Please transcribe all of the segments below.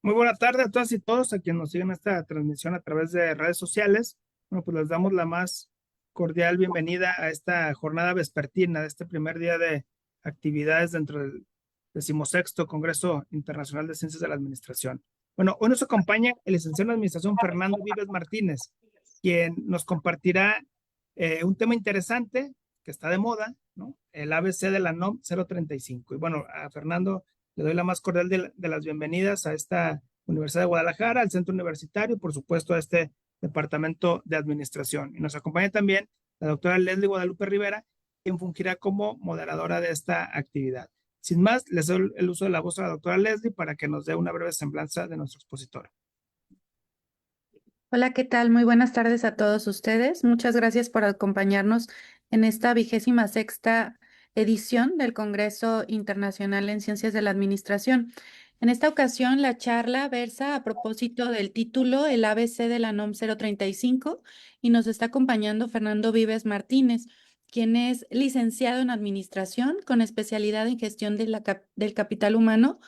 Muy buena tarde a todas y todos a quienes nos siguen esta transmisión a través de redes sociales. Bueno, pues les damos la más cordial bienvenida a esta jornada vespertina de este primer día de actividades dentro del 16º Congreso Internacional de Ciencias de la Administración. Bueno, hoy nos acompaña el licenciado en Administración Fernando Vives Martínez, quien nos compartirá un tema interesante que está de moda, ¿no? El ABC de la NOM 035. Y bueno, a Fernando le doy la más cordial de las bienvenidas a esta Universidad de Guadalajara, al Centro Universitario, por supuesto a este Departamento de Administración. Y nos acompaña también la doctora Leslie Guadalupe Rivera, quien fungirá como moderadora de esta actividad. Sin más, les doy el uso de la voz a la doctora Leslie para que nos dé una breve semblanza de nuestro expositor. Hola, ¿qué tal? Muy buenas tardes a todos ustedes. Muchas gracias por acompañarnos en esta 26ª edición del Congreso Internacional en Ciencias de la Administración. En esta ocasión, la charla versa a propósito del título El ABC de la NOM 035 y nos está acompañando Fernando Vives Martínez, quien es licenciado en Administración con especialidad en Gestión del Capital Humano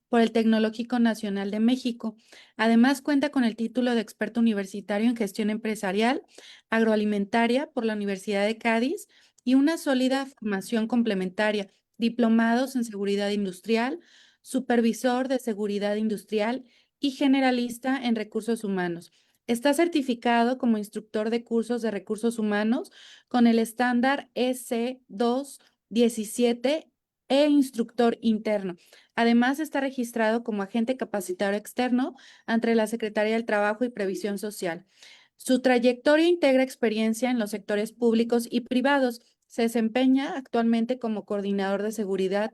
por el Tecnológico Nacional de México. Además, cuenta con el título de experto universitario en gestión empresarial agroalimentaria por la Universidad de Cádiz y una sólida formación complementaria, diplomados en seguridad industrial, supervisor de seguridad industrial y generalista en recursos humanos. Está certificado como instructor de cursos de recursos humanos con el estándar EC217 e instructor interno. Además, está registrado como agente capacitador externo ante la Secretaría del Trabajo y Previsión Social. Su trayectoria integra experiencia en los sectores públicos y privados. Se desempeña actualmente como coordinador de seguridad.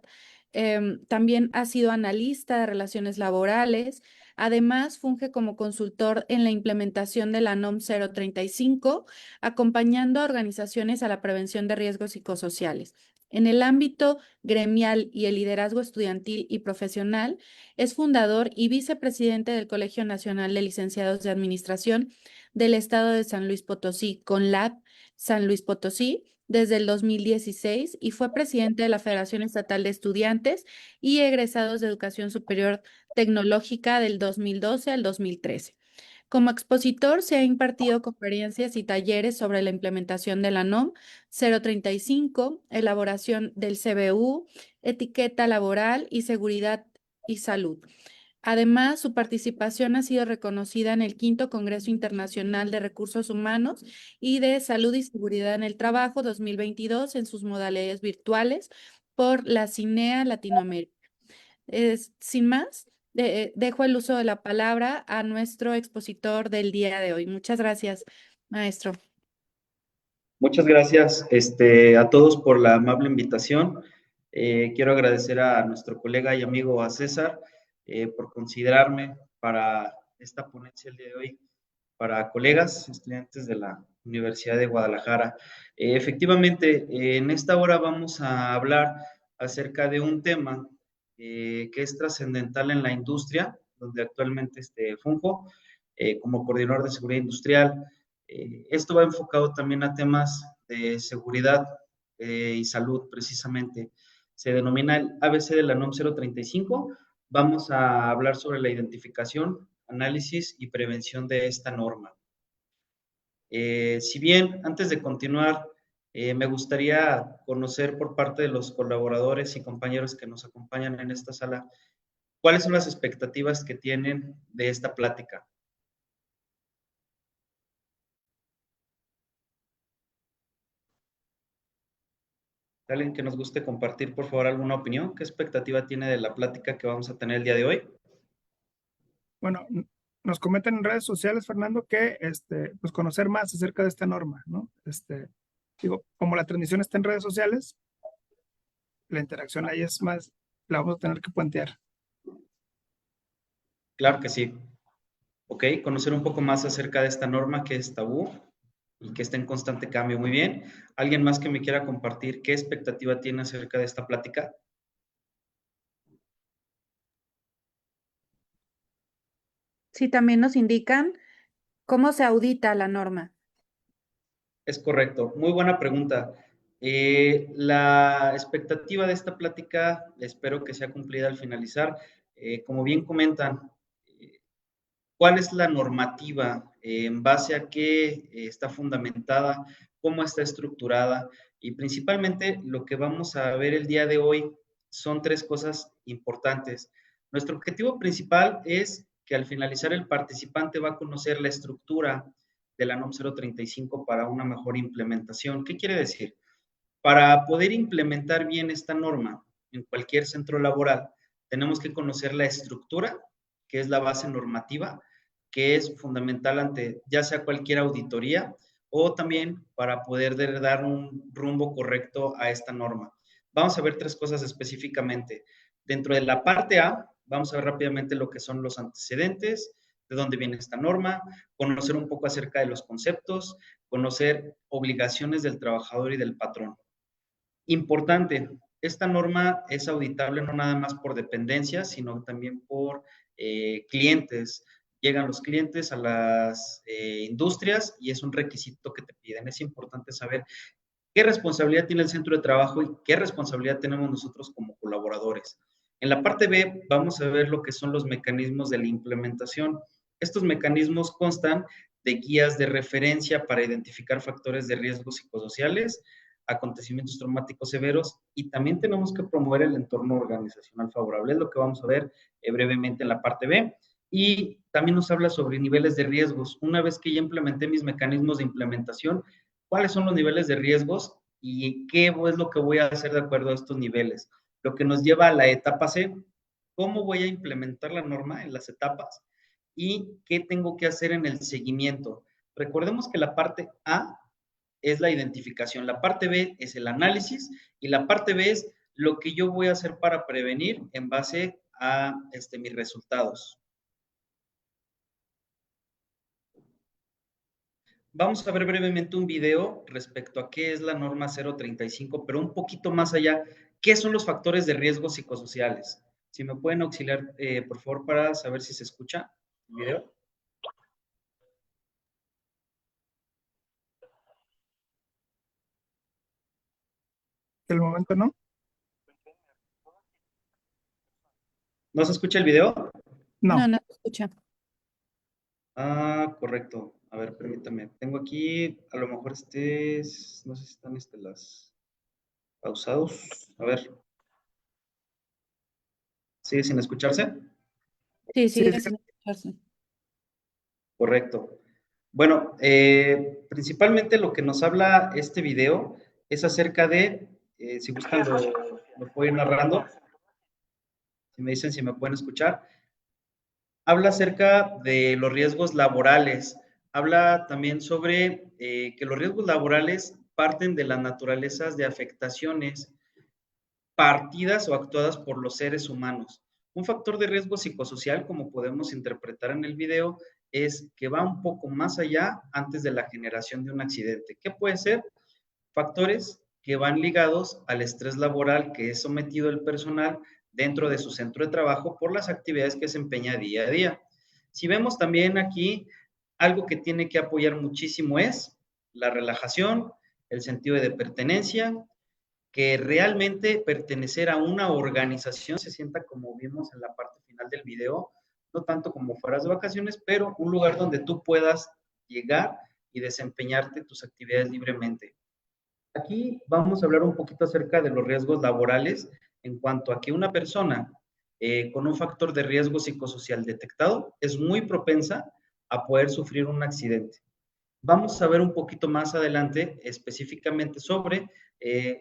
También ha sido analista de relaciones laborales. Además, funge como consultor en la implementación de la NOM 035, acompañando a organizaciones a la prevención de riesgos psicosociales. En el ámbito gremial y el liderazgo estudiantil y profesional, es fundador y vicepresidente del Colegio Nacional de Licenciados de Administración del Estado de San Luis Potosí, CONLAB San Luis Potosí, desde el 2016 y fue presidente de la Federación Estatal de Estudiantes y Egresados de Educación Superior Tecnológica del 2012 al 2013. Como expositor, se ha impartido conferencias y talleres sobre la implementación de la NOM 035, elaboración del CBU, etiqueta laboral y seguridad y salud. Además, su participación ha sido reconocida en el V Congreso Internacional de Recursos Humanos y de Salud y Seguridad en el Trabajo 2022 en sus modalidades virtuales por la CINEA Latinoamérica. Sin más, dejo el uso de la palabra a nuestro expositor del día de hoy. Muchas gracias, maestro. Muchas gracias a todos por la amable invitación. Quiero agradecer a nuestro colega y amigo a César por considerarme para esta ponencia el día de hoy para colegas, estudiantes de la Universidad de Guadalajara. Efectivamente, en esta hora vamos a hablar acerca de un tema que es trascendental en la industria, donde actualmente funjo como coordinador de seguridad industrial. Esto va enfocado también a temas de seguridad y salud, precisamente. Se denomina el ABC de la NOM 035. Vamos a hablar sobre la identificación, análisis y prevención de esta norma. Si bien, antes de continuar, me gustaría conocer por parte de los colaboradores y compañeros que nos acompañan en esta sala, ¿cuáles son las expectativas que tienen de esta plática? ¿Alguien que nos guste compartir, por favor, alguna opinión? ¿Qué expectativa tiene de la plática que vamos a tener el día de hoy? Bueno, nos comentan en redes sociales, Fernando, que pues conocer más acerca de esta norma, ¿no? Digo, como la transmisión está en redes sociales, la interacción ahí es más, la vamos a tener que puentear. Claro que sí. Ok, conocer un poco más acerca de esta norma que es tabú y que está en constante cambio. Muy bien. ¿Alguien más que me quiera compartir qué expectativa tiene acerca de esta plática? Sí, también nos indican cómo se audita la norma. Es correcto. Muy buena pregunta. La expectativa de esta plática espero que sea cumplida al finalizar. Como bien comentan, cuál es la normativa, en base a qué está fundamentada, cómo está estructurada, y principalmente lo que vamos a ver el día de hoy son tres cosas importantes. Nuestro objetivo principal es que al finalizar el participante va a conocer la estructura de la NOM 035 para una mejor implementación. ¿Qué quiere decir? Para poder implementar bien esta norma en cualquier centro laboral, tenemos que conocer la estructura, que es la base normativa, que es fundamental ante ya sea cualquier auditoría o también para poder dar un rumbo correcto a esta norma. Vamos a ver tres cosas específicamente. Dentro de la parte A, vamos a ver rápidamente lo que son los antecedentes, de dónde viene esta norma, conocer un poco acerca de los conceptos, conocer obligaciones del trabajador y del patrón. Importante, esta norma es auditable no nada más por dependencias, sino también por clientes. Llegan los clientes a las industrias y es un requisito que te piden. Es importante saber qué responsabilidad tiene el centro de trabajo y qué responsabilidad tenemos nosotros como colaboradores. En la parte B vamos a ver lo que son los mecanismos de la implementación. Estos mecanismos constan de guías de referencia para identificar factores de riesgo psicosociales, acontecimientos traumáticos severos, y también tenemos que promover el entorno organizacional favorable. Es lo que vamos a ver brevemente en la parte B. Y también nos habla sobre niveles de riesgos. Una vez que ya implementé mis mecanismos de implementación, ¿cuáles son los niveles de riesgos y qué es lo que voy a hacer de acuerdo a estos niveles? Lo que nos lleva a la etapa C, ¿cómo voy a implementar la norma en las etapas? ¿Y qué tengo que hacer en el seguimiento? Recordemos que la parte A es la identificación, la parte B es el análisis y la parte B es lo que yo voy a hacer para prevenir en base a mis resultados. Vamos a ver brevemente un video respecto a qué es la norma 035, pero un poquito más allá, ¿qué son los factores de riesgo psicosociales? Si me pueden auxiliar, por favor, para saber si se escucha el video. De momento no. ¿No se escucha el video? No. No, no se escucha. Ah, correcto. A ver, permítame. Tengo aquí, a lo mejor no sé si están las pausados. A ver. ¿Sigue sin escucharse? Sí, Sí, sigue sin escucharse. Correcto. Bueno, principalmente lo que nos habla este video es acerca de, si gustan lo puedo ir narrando, si me dicen si me pueden escuchar, habla acerca de los riesgos laborales, habla también sobre que los riesgos laborales parten de las naturalezas de afectaciones partidas o actuadas por los seres humanos. Un factor de riesgo psicosocial, como podemos interpretar en el video, es que va un poco más allá antes de la generación de un accidente. ¿Qué puede ser? Factores que van ligados al estrés laboral que es sometido el personal dentro de su centro de trabajo por las actividades que desempeña día a día. Si vemos también aquí, algo que tiene que apoyar muchísimo es la relajación, el sentido de pertenencia, que realmente pertenecer a una organización se sienta, como vimos en la parte final del video, no tanto como fueras de vacaciones, pero un lugar donde tú puedas llegar y desempeñarte tus actividades libremente. Aquí vamos a hablar un poquito acerca de los riesgos laborales en cuanto a que una persona con un factor de riesgo psicosocial detectado es muy propensa a poder sufrir un accidente. Vamos a ver un poquito más adelante específicamente sobre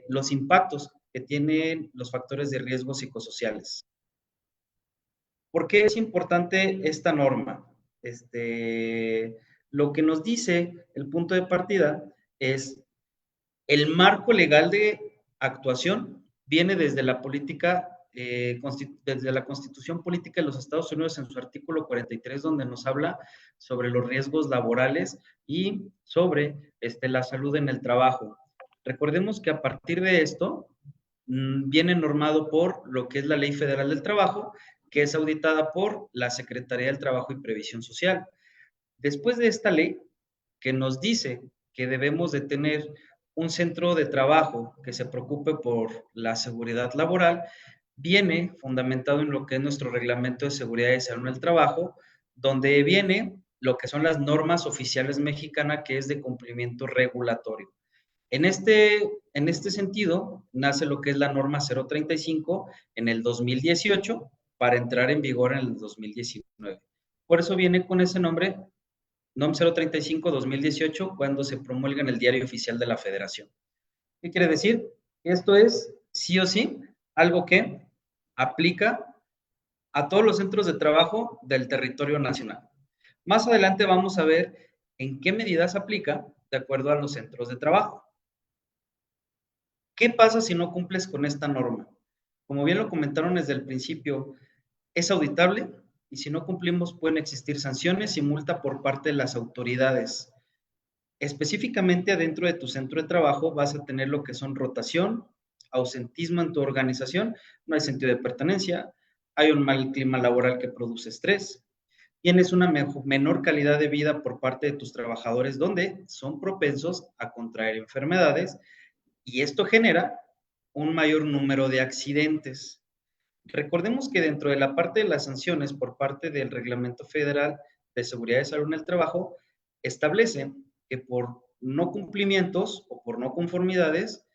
los impactos que tienen los factores de riesgo psicosociales. ¿Por qué es importante esta norma? Lo que nos dice el punto de partida es el marco legal de actuación viene desde la política, desde la Constitución Política de los Estados Unidos en su artículo 43, donde nos habla sobre los riesgos laborales y sobre la salud en el trabajo. Recordemos que a partir de esto viene normado por lo que es la Ley Federal del Trabajo, que es auditada por la Secretaría del Trabajo y Previsión Social. Después de esta ley, que nos dice que debemos de tener un centro de trabajo que se preocupe por la seguridad laboral, viene fundamentado en lo que es nuestro reglamento de seguridad y salud en el trabajo, donde viene lo que son las normas oficiales mexicanas, que es de cumplimiento regulatorio. En este sentido, nace lo que es la norma 035 en el 2018 para entrar en vigor en el 2019. Por eso viene con ese nombre, NOM 035-2018, cuando se promulga en el Diario Oficial de la Federación. ¿Qué quiere decir? Esto es, sí o sí, algo que aplica a todos los centros de trabajo del territorio nacional. Más adelante vamos a ver en qué medidas aplica de acuerdo a los centros de trabajo. ¿Qué pasa si no cumples con esta norma? Como bien lo comentaron desde el principio, es auditable y si no cumplimos pueden existir sanciones y multa por parte de las autoridades. Específicamente adentro de tu centro de trabajo vas a tener lo que son rotación, ausentismo en tu organización, no hay sentido de pertenencia, hay un mal clima laboral que produce estrés, tienes una menor calidad de vida por parte de tus trabajadores donde son propensos a contraer enfermedades y esto genera un mayor número de accidentes. Recordemos que dentro de la parte de las sanciones por parte del Reglamento Federal de Seguridad y Salud en el Trabajo, establece que por no cumplimientos o por no conformidades,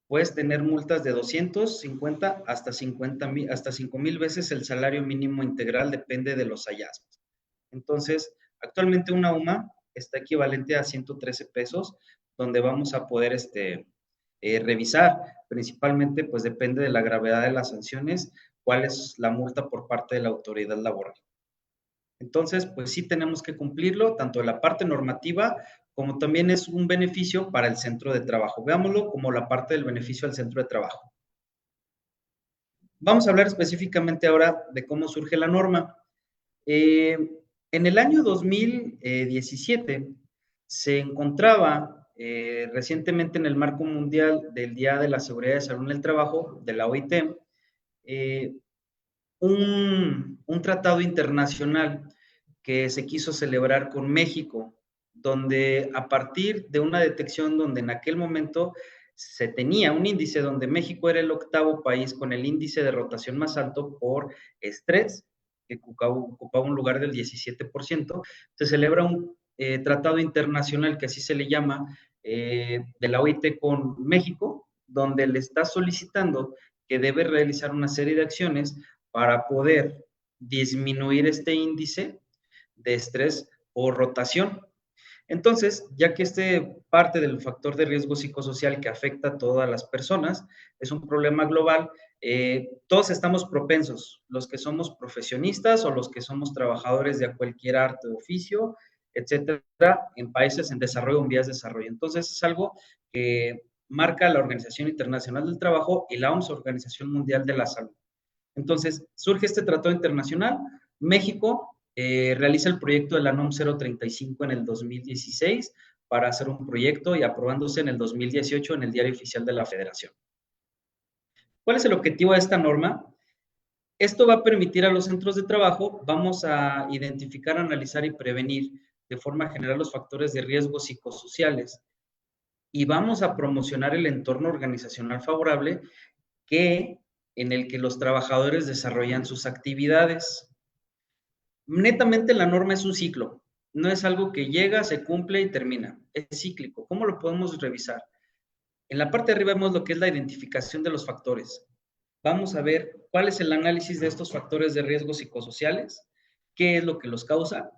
puedes tener multas de 250 hasta 50,000, hasta 5,000 veces el salario mínimo integral, depende de los hallazgos. Entonces, actualmente una UMA está equivalente a 113 pesos, donde vamos a poder revisar, principalmente, pues depende de la gravedad de las sanciones, cuál es la multa por parte de la autoridad laboral. Entonces, pues sí tenemos que cumplirlo, tanto en la parte normativa como también es un beneficio para el centro de trabajo. Veámoslo como la parte del beneficio al centro de trabajo. Vamos a hablar específicamente ahora de cómo surge la norma. En el año 2017 se encontraba recientemente en el marco mundial del Día de la Seguridad y Salud en el Trabajo, de la OIT, un tratado internacional que se quiso celebrar con México, donde a partir de una detección donde en aquel momento se tenía un índice donde México era el 8º país con el índice de rotación más alto por estrés, que ocupaba un lugar del 17%, se celebra un tratado internacional que así se le llama, de la OIT con México, donde le está solicitando que debe realizar una serie de acciones para poder disminuir este índice de estrés o rotación. Entonces, ya que parte del factor de riesgo psicosocial que afecta a todas las personas, es un problema global, todos estamos propensos, los que somos profesionistas o los que somos trabajadores de cualquier arte o oficio, etcétera, en países en desarrollo o en vías de desarrollo. Entonces, es algo que marca la Organización Internacional del Trabajo y la OMS, Organización Mundial de la Salud. Entonces, surge este tratado internacional, México realiza el proyecto de la NOM 035 en el 2016 para hacer un proyecto y aprobándose en el 2018 en el Diario Oficial de la Federación. ¿Cuál es el objetivo de esta norma? Esto va a permitir a los centros de trabajo, vamos a identificar, analizar y prevenir de forma general los factores de riesgo psicosociales y vamos a promocionar el entorno organizacional favorable en el que los trabajadores desarrollan sus actividades. Netamente la norma es un ciclo, no es algo que llega, se cumple y termina, es cíclico. ¿Cómo lo podemos revisar? En la parte de arriba vemos lo que es la identificación de los factores. Vamos a ver cuál es el análisis de estos factores de riesgo psicosociales, qué es lo que los causa.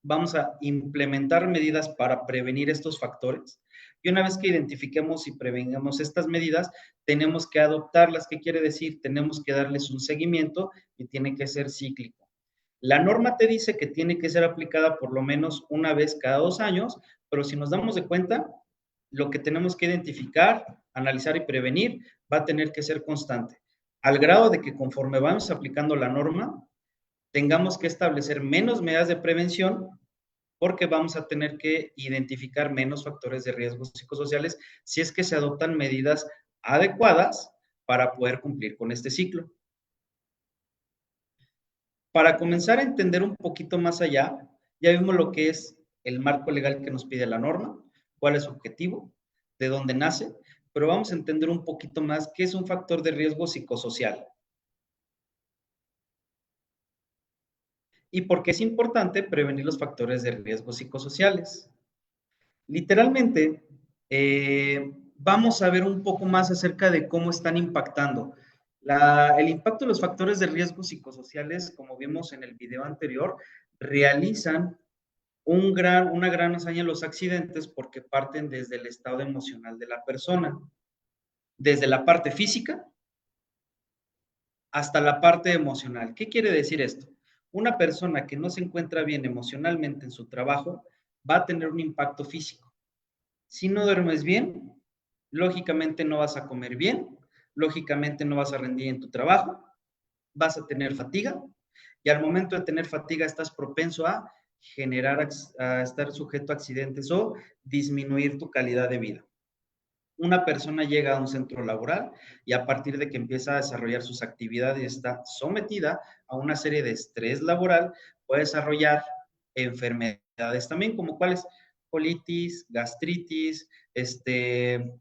Vamos a implementar medidas para prevenir estos factores. Y una vez que identifiquemos y prevengamos estas medidas, tenemos que adoptarlas. ¿Qué quiere decir? Tenemos que darles un seguimiento y tiene que ser cíclico. La norma te dice que tiene que ser aplicada por lo menos una vez cada 2 años, pero si nos damos de cuenta, lo que tenemos que identificar, analizar y prevenir va a tener que ser constante, al grado de que conforme vamos aplicando la norma, tengamos que establecer menos medidas de prevención porque vamos a tener que identificar menos factores de riesgos psicosociales si es que se adoptan medidas adecuadas para poder cumplir con este ciclo. Para comenzar a entender un poquito más allá, ya vimos lo que es el marco legal que nos pide la norma, cuál es su objetivo, de dónde nace, pero vamos a entender un poquito más qué es un factor de riesgo psicosocial. y por qué es importante prevenir los factores de riesgo psicosociales. Literalmente, vamos a ver un poco más acerca de cómo están impactando. El impacto de los factores de riesgo psicosociales, como vimos en el video anterior, realizan una gran hazaña los accidentes porque parten desde el estado emocional de la persona, desde la parte física hasta la parte emocional. ¿Qué quiere decir esto? Una persona que no se encuentra bien emocionalmente en su trabajo va a tener un impacto físico. Si no duermes bien, lógicamente no vas a comer bien, lógicamente no vas a rendir en tu trabajo, vas a tener fatiga y al momento de tener fatiga estás propenso a a estar sujeto a accidentes o disminuir tu calidad de vida. Una persona llega a un centro laboral y a partir de que empieza a desarrollar sus actividades y está sometida a una serie de estrés laboral, puede desarrollar enfermedades también, como cuáles, colitis, gastritis,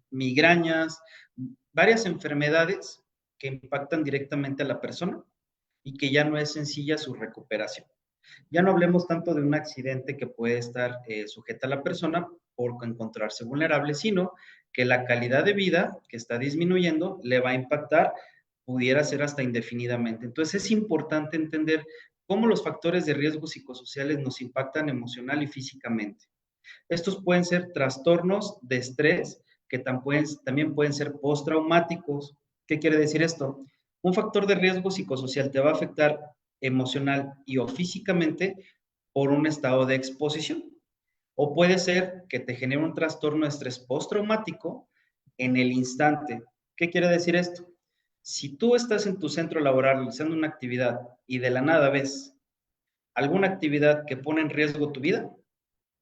migrañas, varias enfermedades que impactan directamente a la persona y que ya no es sencilla su recuperación. Ya no hablemos tanto de un accidente que puede estar sujeta a la persona por encontrarse vulnerable, sino que la calidad de vida que está disminuyendo le va a impactar, pudiera ser hasta indefinidamente. Entonces es importante entender cómo los factores de riesgo psicosociales nos impactan emocional y físicamente. Estos pueden ser trastornos de estrés que también pueden ser postraumáticos. ¿Qué quiere decir esto? Un factor de riesgo psicosocial te va a afectar emocional y o físicamente por un estado de exposición. O puede ser que te genere un trastorno de estrés postraumático en el instante. ¿Qué quiere decir esto? Si tú estás en tu centro laboral realizando una actividad y de la nada ves alguna actividad que pone en riesgo tu vida,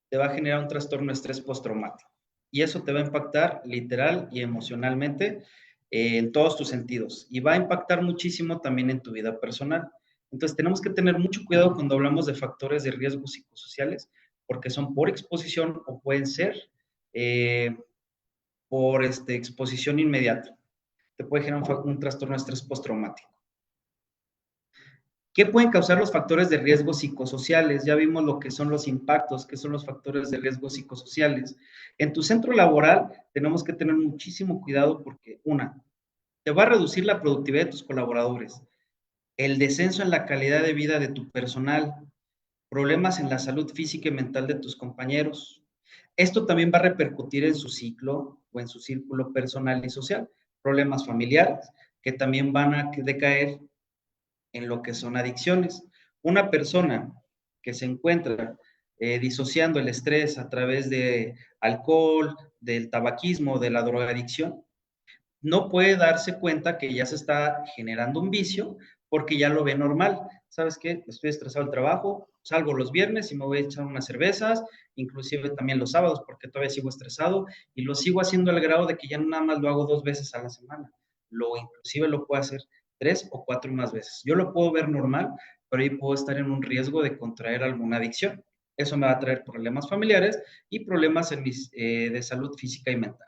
te va a generar un trastorno de estrés postraumático. Y eso te va a impactar literal y emocionalmente en todos tus sentidos. Y va a impactar muchísimo también en tu vida personal. Entonces tenemos que tener mucho cuidado cuando hablamos de factores de riesgo psicosociales, porque son por exposición o pueden ser por exposición inmediata. Te puede generar un trastorno de estrés postraumático. ¿Qué pueden causar los factores de riesgo psicosociales? Ya vimos lo que son los impactos, qué son los factores de riesgo psicosociales. En tu centro laboral tenemos que tener muchísimo cuidado porque, una, te va a reducir la productividad de tus colaboradores, el descenso en la calidad de vida de tu personal, problemas en la salud física y mental de tus compañeros. Esto también va a repercutir en su ciclo o en su círculo personal y social, problemas familiares que también van a decaer en lo que son adicciones. Una persona que se encuentra disociando el estrés a través de alcohol, del tabaquismo, de la drogadicción, no puede darse cuenta que ya se está generando un vicio porque ya lo ve normal. ¿Sabes qué? Estoy estresado del trabajo, salgo los viernes y me voy a echar unas cervezas, inclusive también los sábados porque todavía sigo estresado y lo sigo haciendo al grado de que ya nada más lo hago 2 veces a la semana. Inclusive lo puedo hacer 3 o 4 más veces. Yo lo puedo ver normal, pero ahí puedo estar en un riesgo de contraer alguna adicción. Eso me va a traer problemas familiares y problemas de salud física y mental.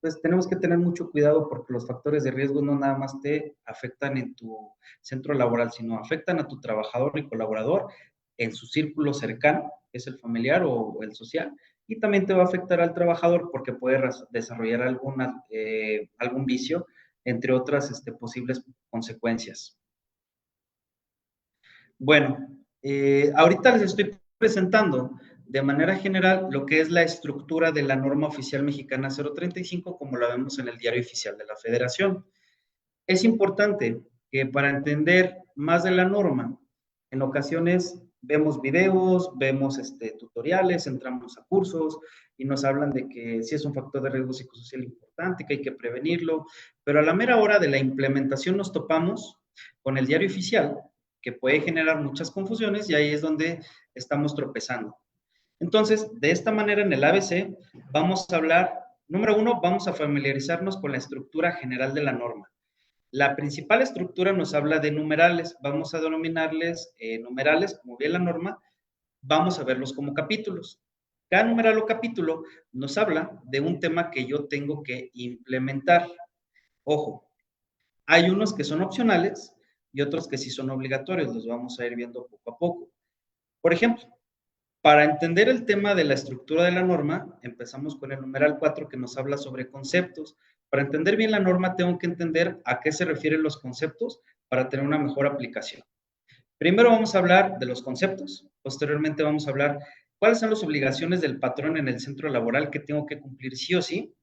Entonces, tenemos que tener mucho cuidado porque los factores de riesgo no nada más te afectan en tu centro laboral, sino afectan a tu trabajador y colaborador en su círculo cercano, que es el familiar o el social, y también te va a afectar al trabajador porque puede desarrollar algún vicio, entre otras posibles consecuencias. Bueno, ahorita les estoy presentando de manera general lo que es la estructura de la norma oficial mexicana 035, como la vemos en el diario oficial de la Federación. Es importante que para entender más de la norma, en ocasiones vemos videos, vemos tutoriales, entramos a cursos y nos hablan de que sí es un factor de riesgo psicosocial importante, que hay que prevenirlo, pero a la mera hora de la implementación nos topamos con el diario oficial, que puede generar muchas confusiones y ahí es donde estamos tropezando. Entonces, de esta manera en el ABC vamos a hablar, número uno, vamos a familiarizarnos con la estructura general de la norma. La principal estructura nos habla de numerales, vamos a denominarles numerales, como bien la norma, vamos a verlos como capítulos. Cada numeral o capítulo nos habla de un tema que yo tengo que implementar. Ojo, hay unos que son opcionales y otros que sí son obligatorios, los vamos a ir viendo poco a poco. Por ejemplo, para entender el tema de la estructura de la norma, empezamos con el numeral 4 que nos habla sobre conceptos. Para entender bien la norma, tengo que entender a qué se refieren los conceptos para tener una mejor aplicación. Primero vamos a hablar de los conceptos, posteriormente vamos a hablar cuáles son las obligaciones del patrón en el centro laboral que tengo que cumplir sí o sí.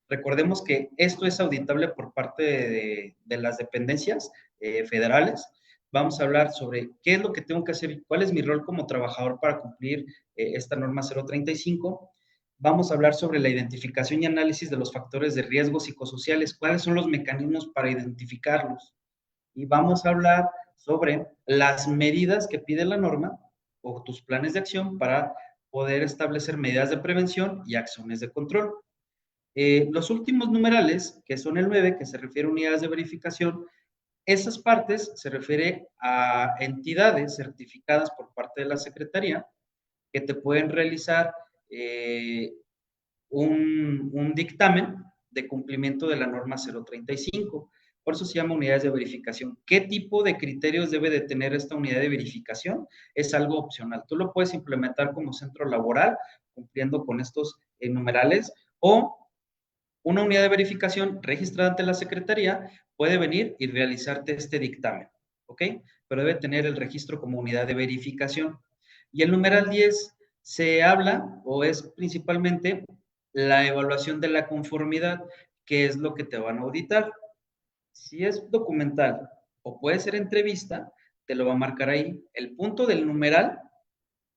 Recordemos que esto es auditable por parte de las dependencias federales. Vamos a hablar sobre qué es lo que tengo que hacer y cuál es mi rol como trabajador para cumplir esta norma 035. Vamos a hablar sobre la identificación y análisis de los factores de riesgo psicosociales, cuáles son los mecanismos para identificarlos. Y vamos a hablar sobre las medidas que pide la norma o tus planes de acción para poder establecer medidas de prevención y acciones de control. Los últimos numerales, que son el 9, que se refiere a unidades de verificación, esas partes se refiere a entidades certificadas por parte de la Secretaría que te pueden realizar un dictamen de cumplimiento de la norma 035. Por eso se llama unidades de verificación. ¿Qué tipo de criterios debe de tener esta unidad de verificación? Es algo opcional. Tú lo puedes implementar como centro laboral, cumpliendo con estos numerales, o una unidad de verificación registrada ante la Secretaría puede venir y realizarte este dictamen, ¿ok? Pero debe tener el registro como unidad de verificación. Y el numeral 10 se habla o es principalmente la evaluación de la conformidad, que es lo que te van a auditar. Si es documental o puede ser entrevista, te lo va a marcar ahí. El punto del numeral,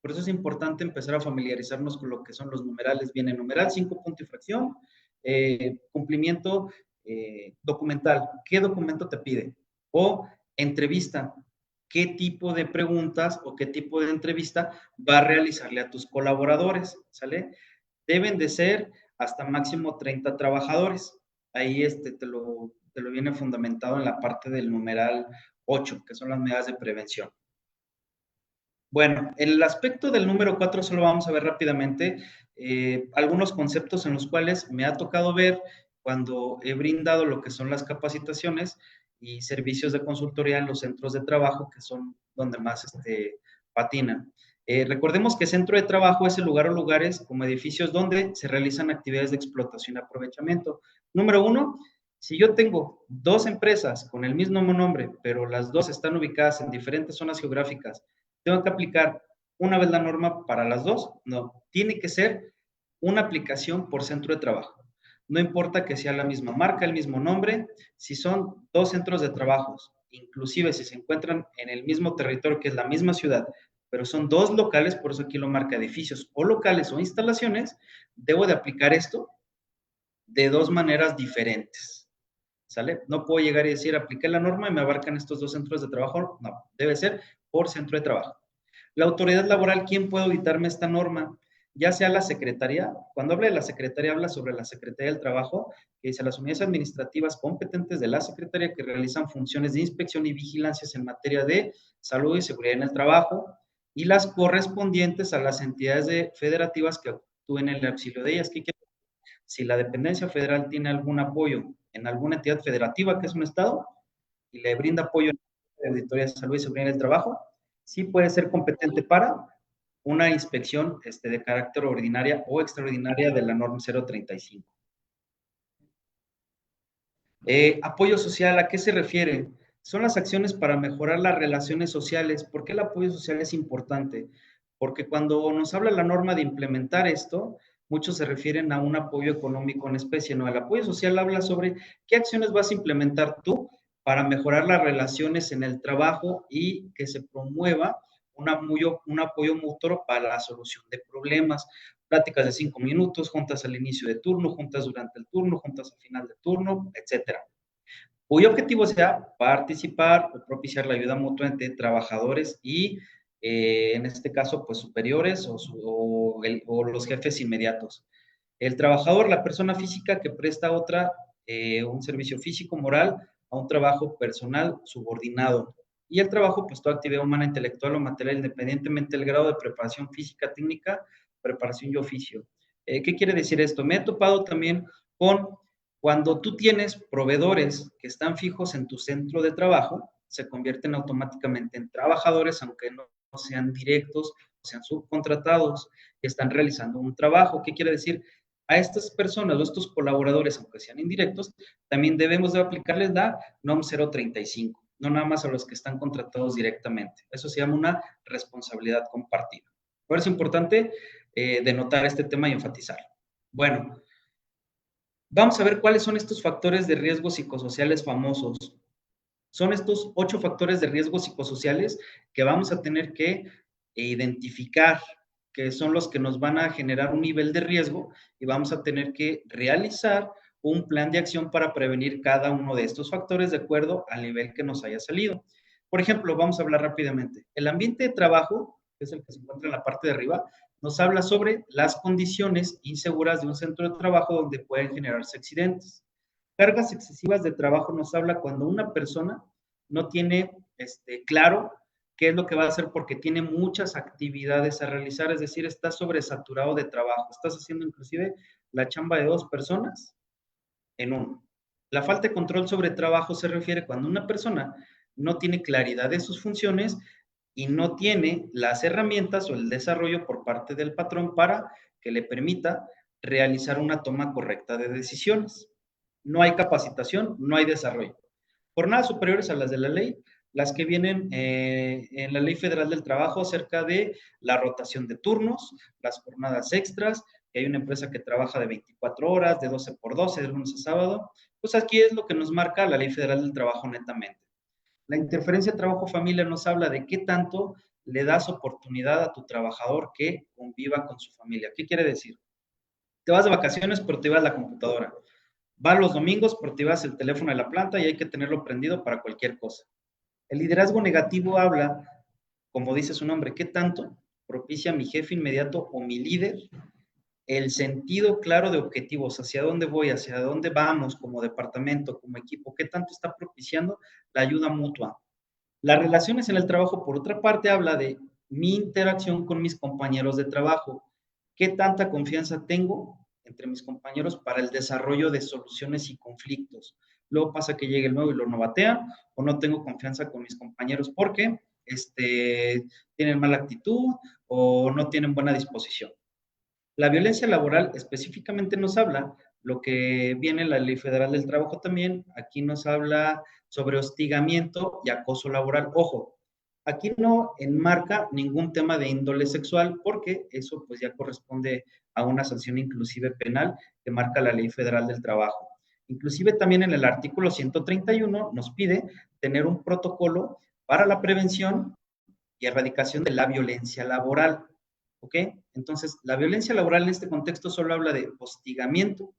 por eso es importante empezar a familiarizarnos con lo que son los numerales. Viene numeral, 5 punto y fracción, cumplimiento documental. ¿Qué documento te pide? O entrevista. ¿Qué tipo de preguntas o qué tipo de entrevista va a realizarle a tus colaboradores? ¿Sale? Deben de ser hasta máximo 30 trabajadores. Ahí te lo viene fundamentado en la parte del numeral 8, que son las medidas de prevención. Bueno, el aspecto del número 4 solo vamos a ver rápidamente algunos conceptos en los cuales me ha tocado ver cuando he brindado lo que son las capacitaciones y servicios de consultoría en los centros de trabajo, que son donde más patinan. Recordemos que centro de trabajo es el lugar o lugares como edificios donde se realizan actividades de explotación y aprovechamiento. Número 1, si yo tengo dos empresas con el mismo nombre, pero las dos están ubicadas en diferentes zonas geográficas, ¿tengo que aplicar una vez la norma para las dos? No, tiene que ser una aplicación por centro de trabajo. No importa que sea la misma marca, el mismo nombre, si son dos centros de trabajo, inclusive si se encuentran en el mismo territorio que es la misma ciudad, pero son dos locales, por eso aquí lo marca edificios o locales o instalaciones, debo de aplicar esto de dos maneras diferentes. ¿Sale? No puedo llegar y decir, apliqué la norma y me abarcan estos dos centros de trabajo. No, debe ser por centro de trabajo. La autoridad laboral, ¿quién puede auditarme esta norma? Ya sea la secretaría, cuando habla de la secretaría, habla sobre la Secretaría del Trabajo, que dice las unidades administrativas competentes de la secretaría que realizan funciones de inspección y vigilancia en materia de salud y seguridad en el trabajo, y las correspondientes a las entidades federativas que actúen en el auxilio de ellas. ¿Qué quiere decir? Si la dependencia federal tiene algún apoyo en alguna entidad federativa que es un estado y le brinda apoyo en la auditoría de salud y seguridad en el trabajo, sí puede ser competente para una inspección de carácter ordinaria o extraordinaria de la norma 035. Apoyo social, ¿a qué se refiere? Son las acciones para mejorar las relaciones sociales. ¿Por qué el apoyo social es importante? Porque cuando nos habla la norma de implementar esto, muchos se refieren a un apoyo económico en especie, ¿no? El apoyo social habla sobre qué acciones vas a implementar tú para mejorar las relaciones en el trabajo y que se promueva un apoyo mutuo para la solución de problemas. Pláticas de 5 minutos, juntas al inicio de turno, juntas durante el turno, juntas al final de turno, etcétera. Cuyo objetivo sea participar o propiciar la ayuda mutua entre trabajadores y, en este caso, pues superiores o los jefes inmediatos. El trabajador, la persona física que presta un servicio físico, moral, a un trabajo personal subordinado. Y el trabajo, pues toda actividad humana, intelectual o material, independientemente del grado de preparación física, técnica, preparación y oficio. ¿Qué quiere decir esto? Me he topado también con cuando tú tienes proveedores que están fijos en tu centro de trabajo, se convierten automáticamente en trabajadores, aunque no sean directos, sean subcontratados, que están realizando un trabajo. ¿Qué quiere decir? A estas personas o estos colaboradores, aunque sean indirectos, también debemos de aplicarles la NOM 035, no nada más a los que están contratados directamente. Eso se llama una responsabilidad compartida. Por eso es importante denotar este tema y enfatizarlo. Bueno, vamos a ver cuáles son estos factores de riesgo psicosociales famosos. Son estos 8 factores de riesgo psicosociales que vamos a tener que identificar, que son los que nos van a generar un nivel de riesgo y vamos a tener que realizar un plan de acción para prevenir cada uno de estos factores de acuerdo al nivel que nos haya salido. Por ejemplo, vamos a hablar rápidamente. El ambiente de trabajo, que es el que se encuentra en la parte de arriba, nos habla sobre las condiciones inseguras de un centro de trabajo donde pueden generarse accidentes. Cargas excesivas de trabajo nos habla cuando una persona no tiene claro qué es lo que va a hacer porque tiene muchas actividades a realizar, es decir, está sobresaturado de trabajo, estás haciendo inclusive la chamba de 2 personas en uno. La falta de control sobre trabajo se refiere cuando una persona no tiene claridad de sus funciones y no tiene las herramientas o el desarrollo por parte del patrón para que le permita realizar una toma correcta de decisiones. No hay capacitación, no hay desarrollo. Jornadas superiores a las de la ley, las que vienen en la Ley Federal del Trabajo acerca de la rotación de turnos, las jornadas extras, que hay una empresa que trabaja de 24 horas, de 12 por 12, de lunes a sábado. Pues aquí es lo que nos marca la Ley Federal del Trabajo netamente. La interferencia trabajo-familia nos habla de qué tanto le das oportunidad a tu trabajador que conviva con su familia. ¿Qué quiere decir? Te vas de vacaciones, pero te vas a la computadora. Va los domingos, pero te vas el teléfono de la planta y hay que tenerlo prendido para cualquier cosa. El liderazgo negativo habla, como dice su nombre, ¿qué tanto propicia mi jefe inmediato o mi líder el sentido claro de objetivos, hacia dónde voy, hacia dónde vamos como departamento, como equipo, qué tanto está propiciando la ayuda mutua? Las relaciones en el trabajo, por otra parte, habla de mi interacción con mis compañeros de trabajo. ¿Qué tanta confianza tengo entre mis compañeros para el desarrollo de soluciones y conflictos? Luego pasa que llegue el nuevo y lo novatean, o no tengo confianza con mis compañeros porque tienen mala actitud o no tienen buena disposición. La violencia laboral específicamente nos habla, lo que viene en la Ley Federal del Trabajo también, aquí nos habla sobre hostigamiento y acoso laboral. Ojo, aquí no enmarca ningún tema de índole sexual porque eso pues ya corresponde a una sanción inclusive penal que marca la Ley Federal del Trabajo. Inclusive también en el artículo 131 nos pide tener un protocolo para la prevención y erradicación de la violencia laboral. ¿Ok? Entonces, la violencia laboral en este contexto solo habla de hostigamiento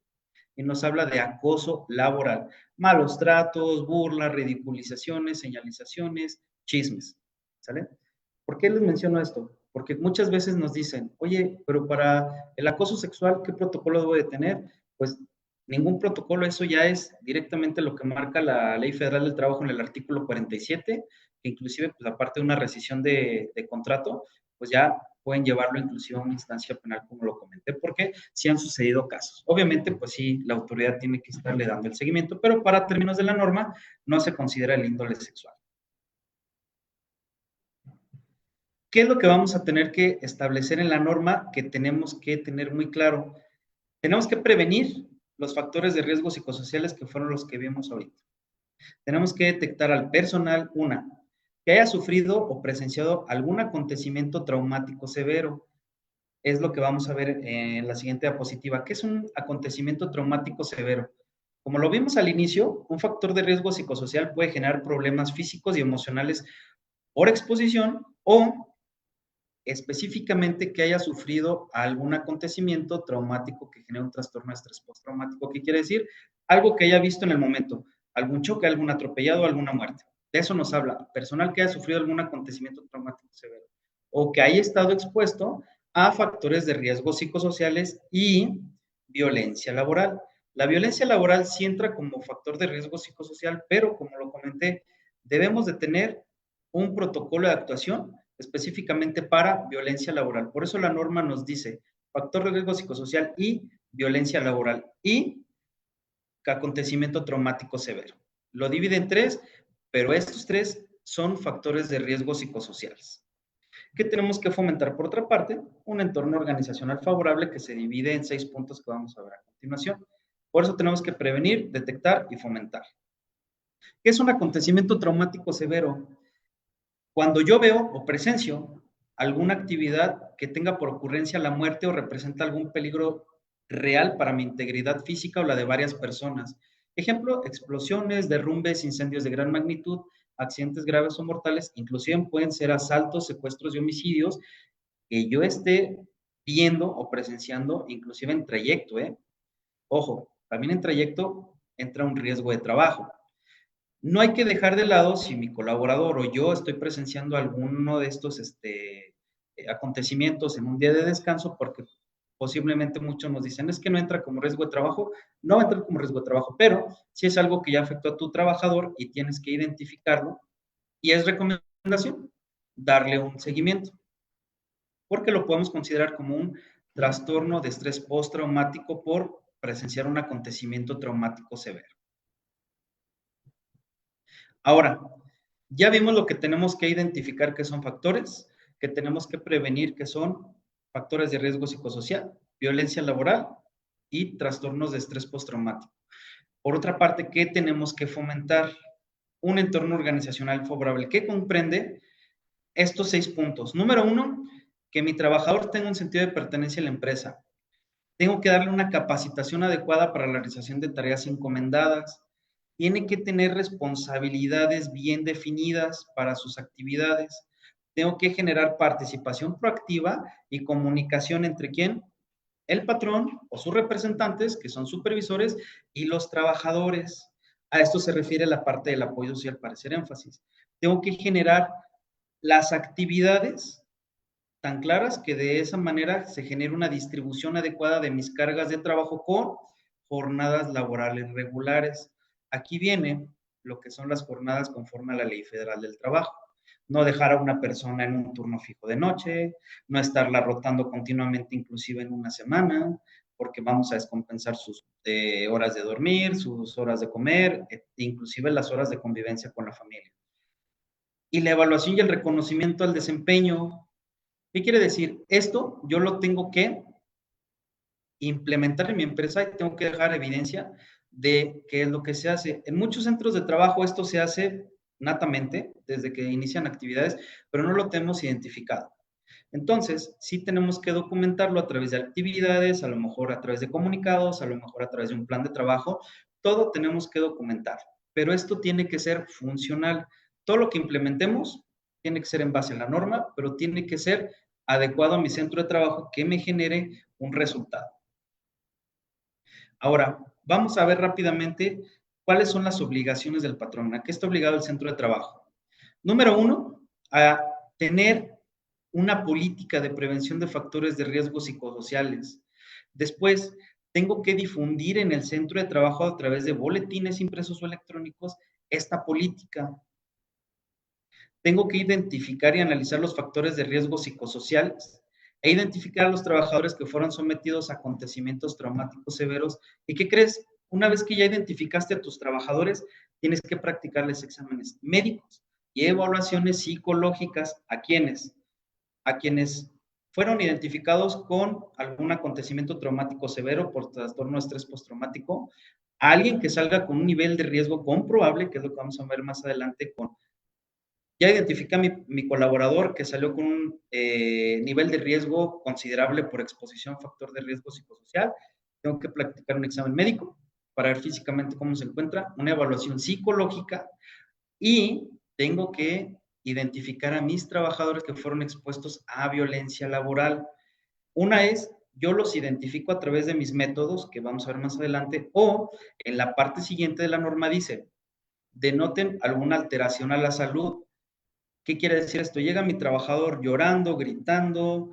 y nos habla de acoso laboral. Malos tratos, burlas, ridiculizaciones, señalizaciones, chismes. ¿Sale? ¿Por qué les menciono esto? Porque muchas veces nos dicen, oye, pero para el acoso sexual, ¿qué protocolo debo de tener? Pues ningún protocolo, eso ya es directamente lo que marca la Ley Federal del Trabajo en el artículo 47, que inclusive, pues aparte de una rescisión de contrato, pues ya pueden llevarlo inclusive a una instancia penal, como lo comenté, porque sí han sucedido casos. Obviamente, pues sí, la autoridad tiene que estarle dando el seguimiento, pero para términos de la norma no se considera el índole sexual. ¿Qué es lo que vamos a tener que establecer en la norma que tenemos que tener muy claro? Tenemos que prevenir los factores de riesgo psicosociales que fueron los que vimos ahorita. Tenemos que detectar al personal, que haya sufrido o presenciado algún acontecimiento traumático severo. Es lo que vamos a ver en la siguiente diapositiva. ¿Qué es un acontecimiento traumático severo? Como lo vimos al inicio, un factor de riesgo psicosocial puede generar problemas físicos y emocionales por exposición o específicamente que haya sufrido algún acontecimiento traumático que genere un trastorno de estrés postraumático. ¿Qué quiere decir? Algo que haya visto en el momento, algún choque, algún atropellado, alguna muerte. De eso nos habla, personal que haya sufrido algún acontecimiento traumático severo o que haya estado expuesto a factores de riesgo psicosociales y violencia laboral. La violencia laboral sí entra como factor de riesgo psicosocial, pero como lo comenté, debemos de tener un protocolo de actuación específicamente para violencia laboral. Por eso la norma nos dice factor de riesgo psicosocial y violencia laboral y acontecimiento traumático severo. Lo divide en 3, pero estos 3 son factores de riesgo psicosociales. ¿Qué tenemos que fomentar? Por otra parte, un entorno organizacional favorable que se divide en 6 puntos que vamos a ver a continuación. Por eso tenemos que prevenir, detectar y fomentar. ¿Qué es un acontecimiento traumático severo? Cuando yo veo o presencio alguna actividad que tenga por ocurrencia la muerte o representa algún peligro real para mi integridad física o la de varias personas. Ejemplo, explosiones, derrumbes, incendios de gran magnitud, accidentes graves o mortales, inclusive pueden ser asaltos, secuestros y homicidios que yo esté viendo o presenciando, inclusive en trayecto, ¿eh? Ojo, también en trayecto entra un riesgo de trabajo. No hay que dejar de lado si mi colaborador o yo estoy presenciando alguno de estos acontecimientos en un día de descanso, porque posiblemente muchos nos dicen, es que no entra como riesgo de trabajo, no va a entrar como riesgo de trabajo, pero si es algo que ya afectó a tu trabajador y tienes que identificarlo, y es recomendación darle un seguimiento, porque lo podemos considerar como un trastorno de estrés postraumático por presenciar un acontecimiento traumático severo. Ahora, ya vimos lo que tenemos que identificar que son factores, que tenemos que prevenir que son factores de riesgo psicosocial, violencia laboral y trastornos de estrés postraumático. Por otra parte, ¿qué tenemos que fomentar? Un entorno organizacional favorable que comprende estos 6 puntos. Número 1, que mi trabajador tenga un sentido de pertenencia a la empresa. Tengo que darle una capacitación adecuada para la realización de tareas encomendadas. Tiene que tener responsabilidades bien definidas para sus actividades. Tengo que generar participación proactiva y comunicación entre quién, el patrón o sus representantes, que son supervisores, y los trabajadores. A esto se refiere la parte del apoyo social para hacer énfasis. Tengo que generar las actividades tan claras que de esa manera se genere una distribución adecuada de mis cargas de trabajo con jornadas laborales regulares. Aquí viene lo que son las jornadas conforme a la Ley Federal del Trabajo. No dejar a una persona en un turno fijo de noche, no estarla rotando continuamente, inclusive en una semana, porque vamos a descompensar sus horas de dormir, sus horas de comer, inclusive las horas de convivencia con la familia. Y la evaluación y el reconocimiento al desempeño. ¿Qué quiere decir? Esto yo lo tengo que implementar en mi empresa y tengo que dejar evidencia de qué es lo que se hace. En muchos centros de trabajo esto se hace natamente desde que inician actividades, pero no lo tenemos identificado. Entonces, sí tenemos que documentarlo a través de actividades, a lo mejor a través de comunicados, a lo mejor a través de un plan de trabajo. Todo tenemos que documentar, pero esto tiene que ser funcional. Todo lo que implementemos tiene que ser en base a la norma, pero tiene que ser adecuado a mi centro de trabajo que me genere un resultado. Ahora, vamos a ver rápidamente cuáles son las obligaciones del patrón. ¿A qué está obligado el centro de trabajo? Número 1, a tener una política de prevención de factores de riesgo psicosociales. Después, tengo que difundir en el centro de trabajo a través de boletines impresos o electrónicos esta política. Tengo que identificar y analizar los factores de riesgo psicosociales e identificar a los trabajadores que fueron sometidos a acontecimientos traumáticos severos. ¿Y qué crees? Una vez que ya identificaste a tus trabajadores, tienes que practicarles exámenes médicos y evaluaciones psicológicas. ¿A quiénes? A quienes fueron identificados con algún acontecimiento traumático severo por trastorno de estrés postraumático, a alguien que salga con un nivel de riesgo comprobable, que es lo que vamos a ver más adelante con ya identifiqué a mi colaborador que salió con un nivel de riesgo considerable por exposición a factor de riesgo psicosocial. Tengo que practicar un examen médico para ver físicamente cómo se encuentra, una evaluación psicológica y tengo que identificar a mis trabajadores que fueron expuestos a violencia laboral. Una es, yo los identifico a través de mis métodos, que vamos a ver más adelante, o en la parte siguiente de la norma dice, denoten alguna alteración a la salud. ¿Qué quiere decir esto? Llega mi trabajador llorando, gritando,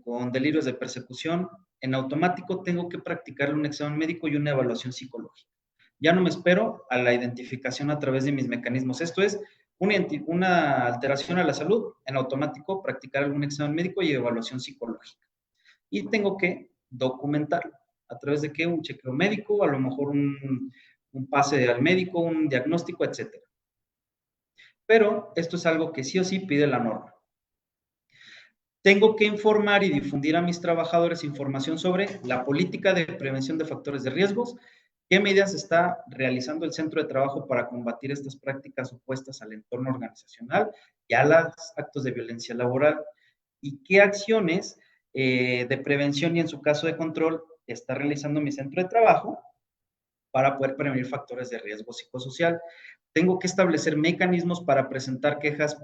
con delirios de persecución. En automático tengo que practicarle un examen médico y una evaluación psicológica. Ya no me espero a la identificación a través de mis mecanismos. Esto es una alteración a la salud. En automático practicar algún examen médico y evaluación psicológica. Y tengo que documentarlo. ¿A través de qué? Un chequeo médico, a lo mejor un pase al médico, un diagnóstico, etcétera. Pero esto es algo que sí o sí pide la norma. Tengo que informar y difundir a mis trabajadores información sobre la política de prevención de factores de riesgos, qué medidas está realizando el centro de trabajo para combatir estas prácticas opuestas al entorno organizacional y a los actos de violencia laboral, y qué acciones de prevención y en su caso de control está realizando mi centro de trabajo para poder prevenir factores de riesgo psicosocial. Tengo que establecer mecanismos para presentar quejas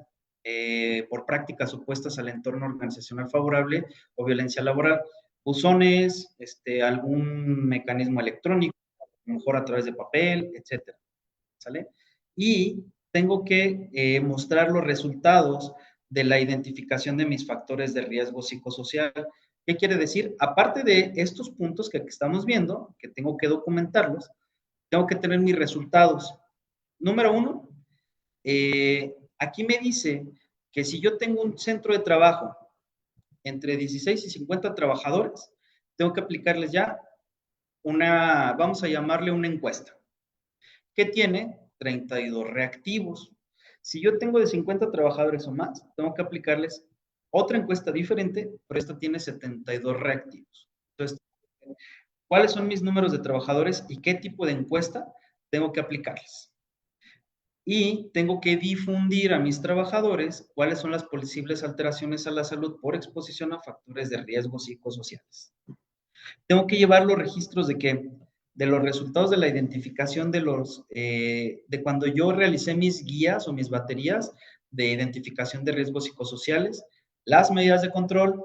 por prácticas opuestas al entorno organizacional favorable o violencia laboral. Buzones, algún mecanismo electrónico, a lo mejor a través de papel, etcétera. ¿Sale? Y tengo que mostrar los resultados de la identificación de mis factores de riesgo psicosocial. ¿Qué quiere decir? Aparte de estos puntos que estamos viendo, que tengo que documentarlos, tengo que tener mis resultados. Número 1, aquí me dice que si yo tengo un centro de trabajo entre 16 y 50 trabajadores, tengo que aplicarles ya una, vamos a llamarle una encuesta, que tiene 32 reactivos. Si yo tengo de 50 trabajadores o más, tengo que aplicarles otra encuesta diferente, pero esta tiene 72 reactivos. Entonces, ¿cuáles son mis números de trabajadores y qué tipo de encuesta tengo que aplicarles? Y tengo que difundir a mis trabajadores cuáles son las posibles alteraciones a la salud por exposición a factores de riesgo psicosociales. Tengo que llevar los registros de los resultados de la identificación de cuando yo realicé mis guías o mis baterías de identificación de riesgos psicosociales, las medidas de control,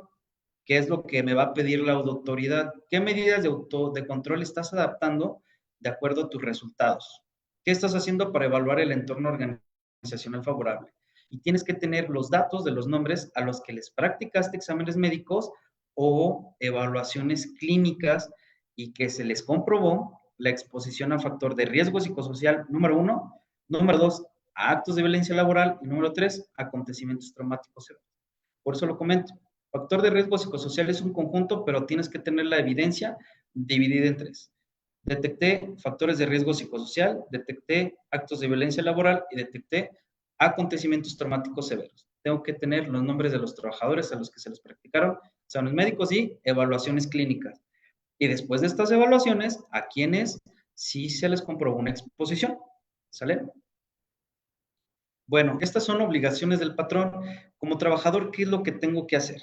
qué es lo que me va a pedir la autoridad, qué medidas de control estás adaptando de acuerdo a tus resultados, qué estás haciendo para evaluar el entorno organizacional favorable. Y tienes que tener los datos de los nombres a los que les practicaste exámenes médicos o evaluaciones clínicas y que se les comprobó la exposición a factor de riesgo psicosocial, número 1, número 2, a actos de violencia laboral y número 3, acontecimientos traumáticos severos. Por eso lo comento. Factor de riesgo psicosocial es un conjunto, pero tienes que tener la evidencia dividida en 3. Detecté factores de riesgo psicosocial, detecté actos de violencia laboral y detecté acontecimientos traumáticos severos. Tengo que tener los nombres de los trabajadores a los que se les practicaron exámenes médicos y evaluaciones clínicas. Y después de estas evaluaciones, a quienes sí se les comprobó una exposición. ¿Sale? Bueno, estas son obligaciones del patrón. Como trabajador, ¿qué es lo que tengo que hacer?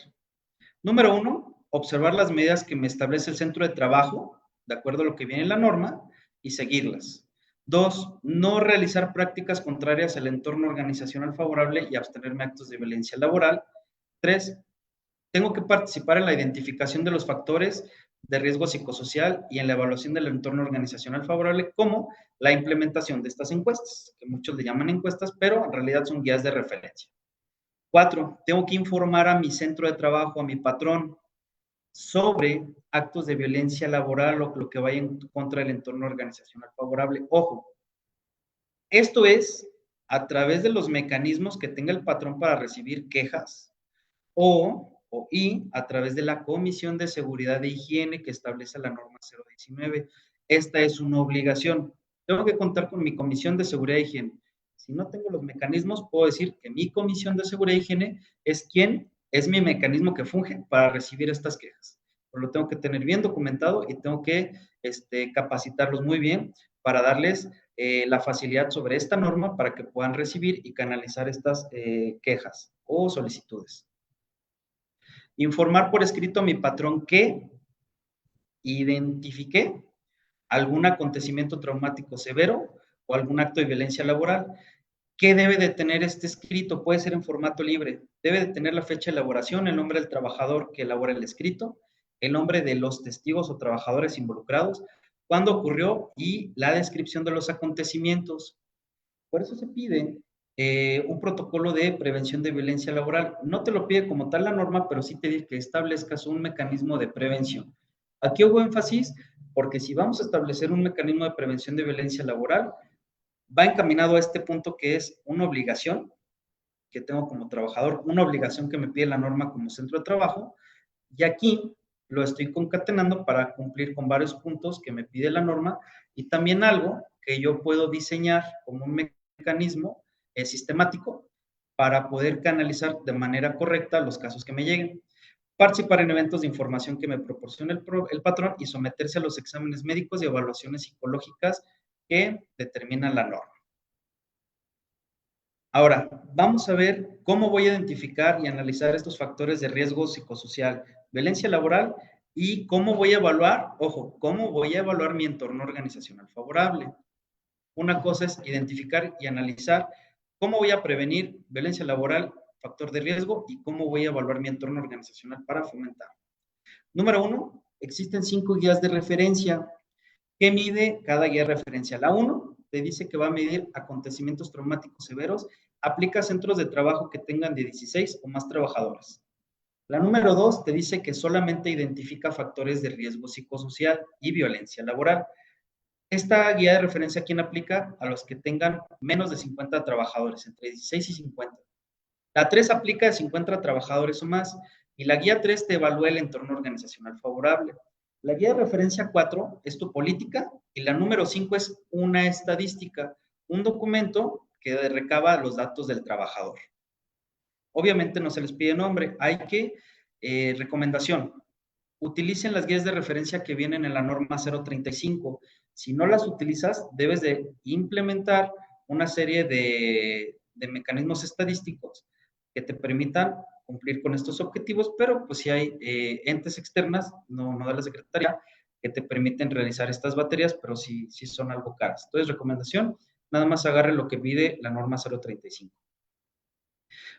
Número 1, observar las medidas que me establece el centro de trabajo, de acuerdo a lo que viene en la norma, y seguirlas. 2, no realizar prácticas contrarias al entorno organizacional favorable y abstenerme de actos de violencia laboral. 3, tengo que participar en la identificación de los factores de riesgo psicosocial y en la evaluación del entorno organizacional favorable, como la implementación de estas encuestas, que muchos le llaman encuestas, pero en realidad son guías de referencia. 4, tengo que informar a mi centro de trabajo, a mi patrón, sobre actos de violencia laboral o lo que vaya en contra del entorno organizacional favorable. Ojo, esto es a través de los mecanismos que tenga el patrón para recibir quejas y a través de la Comisión de Seguridad e Higiene que establece la norma 019. Esta es una obligación. Tengo que contar con mi Comisión de Seguridad e Higiene. Si no tengo los mecanismos, puedo decir que mi Comisión de Seguridad e Higiene es mi mecanismo que funge para recibir estas quejas. Pero lo tengo que tener bien documentado y tengo que capacitarlos muy bien para darles la facilidad sobre esta norma para que puedan recibir y canalizar estas quejas o solicitudes. Informar por escrito a mi patrón que identifiqué algún acontecimiento traumático severo o algún acto de violencia laboral. ¿Qué debe de tener este escrito? Puede ser en formato libre. Debe de tener la fecha de elaboración, el nombre del trabajador que elabora el escrito, el nombre de los testigos o trabajadores involucrados, cuándo ocurrió y la descripción de los acontecimientos. Por eso se pide un protocolo de prevención de violencia laboral. No te lo pide como tal la norma, pero sí te dice que establezcas un mecanismo de prevención. Aquí hago énfasis porque si vamos a establecer un mecanismo de prevención de violencia laboral, va encaminado a este punto que es una obligación que tengo como trabajador, una obligación que me pide la norma como centro de trabajo, y aquí lo estoy concatenando para cumplir con varios puntos que me pide la norma y también algo que yo puedo diseñar como un mecanismo sistemático para poder canalizar de manera correcta los casos que me lleguen. Participar en eventos de información que me proporcione el patrón y someterse a los exámenes médicos y evaluaciones psicológicas que determinan la norma. Ahora, vamos a ver cómo voy a identificar y analizar estos factores de riesgo psicosocial, violencia laboral y cómo voy a evaluar, ojo, cómo voy a evaluar mi entorno organizacional favorable. Una cosa es identificar y analizar cómo voy a prevenir violencia laboral, factor de riesgo, y cómo voy a evaluar mi entorno organizacional para fomentar. Número 1, existen 5 guías de referencia. ¿Qué mide cada guía de referencia? La 1 te dice que va a medir acontecimientos traumáticos severos, aplica a centros de trabajo que tengan de 16 o más trabajadores. La número 2 te dice que solamente identifica factores de riesgo psicosocial y violencia laboral. Esta guía de referencia, ¿quién aplica? A los que tengan menos de 50 trabajadores, entre 16 y 50. La 3 aplica a 50 trabajadores o más, y la guía 3 te evalúa el entorno organizacional favorable. La guía de referencia 4 es tu política, y la número 5 es una estadística, un documento que recaba los datos del trabajador. Obviamente no se les pide nombre, hay que, recomendación, utilicen las guías de referencia que vienen en la norma 035. Si no las utilizas, debes de implementar una serie de mecanismos estadísticos que te permitan cumplir con estos objetivos, pero pues si hay entes externas, no de la Secretaría, que te permiten realizar estas baterías, pero sí son algo caras. Entonces, recomendación, nada más agarre lo que pide la norma 035.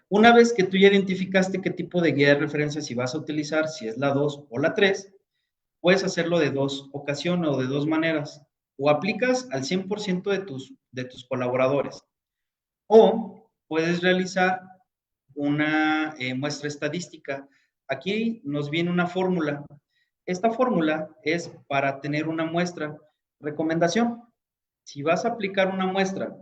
Una vez que tú ya identificaste qué tipo de guía de referencia si vas a utilizar, si es la 2 o la 3, puedes hacerlo de 2 ocasiones o de 2 maneras. O aplicas al 100% de tus colaboradores, o puedes realizar una muestra estadística. Aquí nos viene una fórmula. Esta fórmula es para tener una muestra. Recomendación, si vas a aplicar una muestra,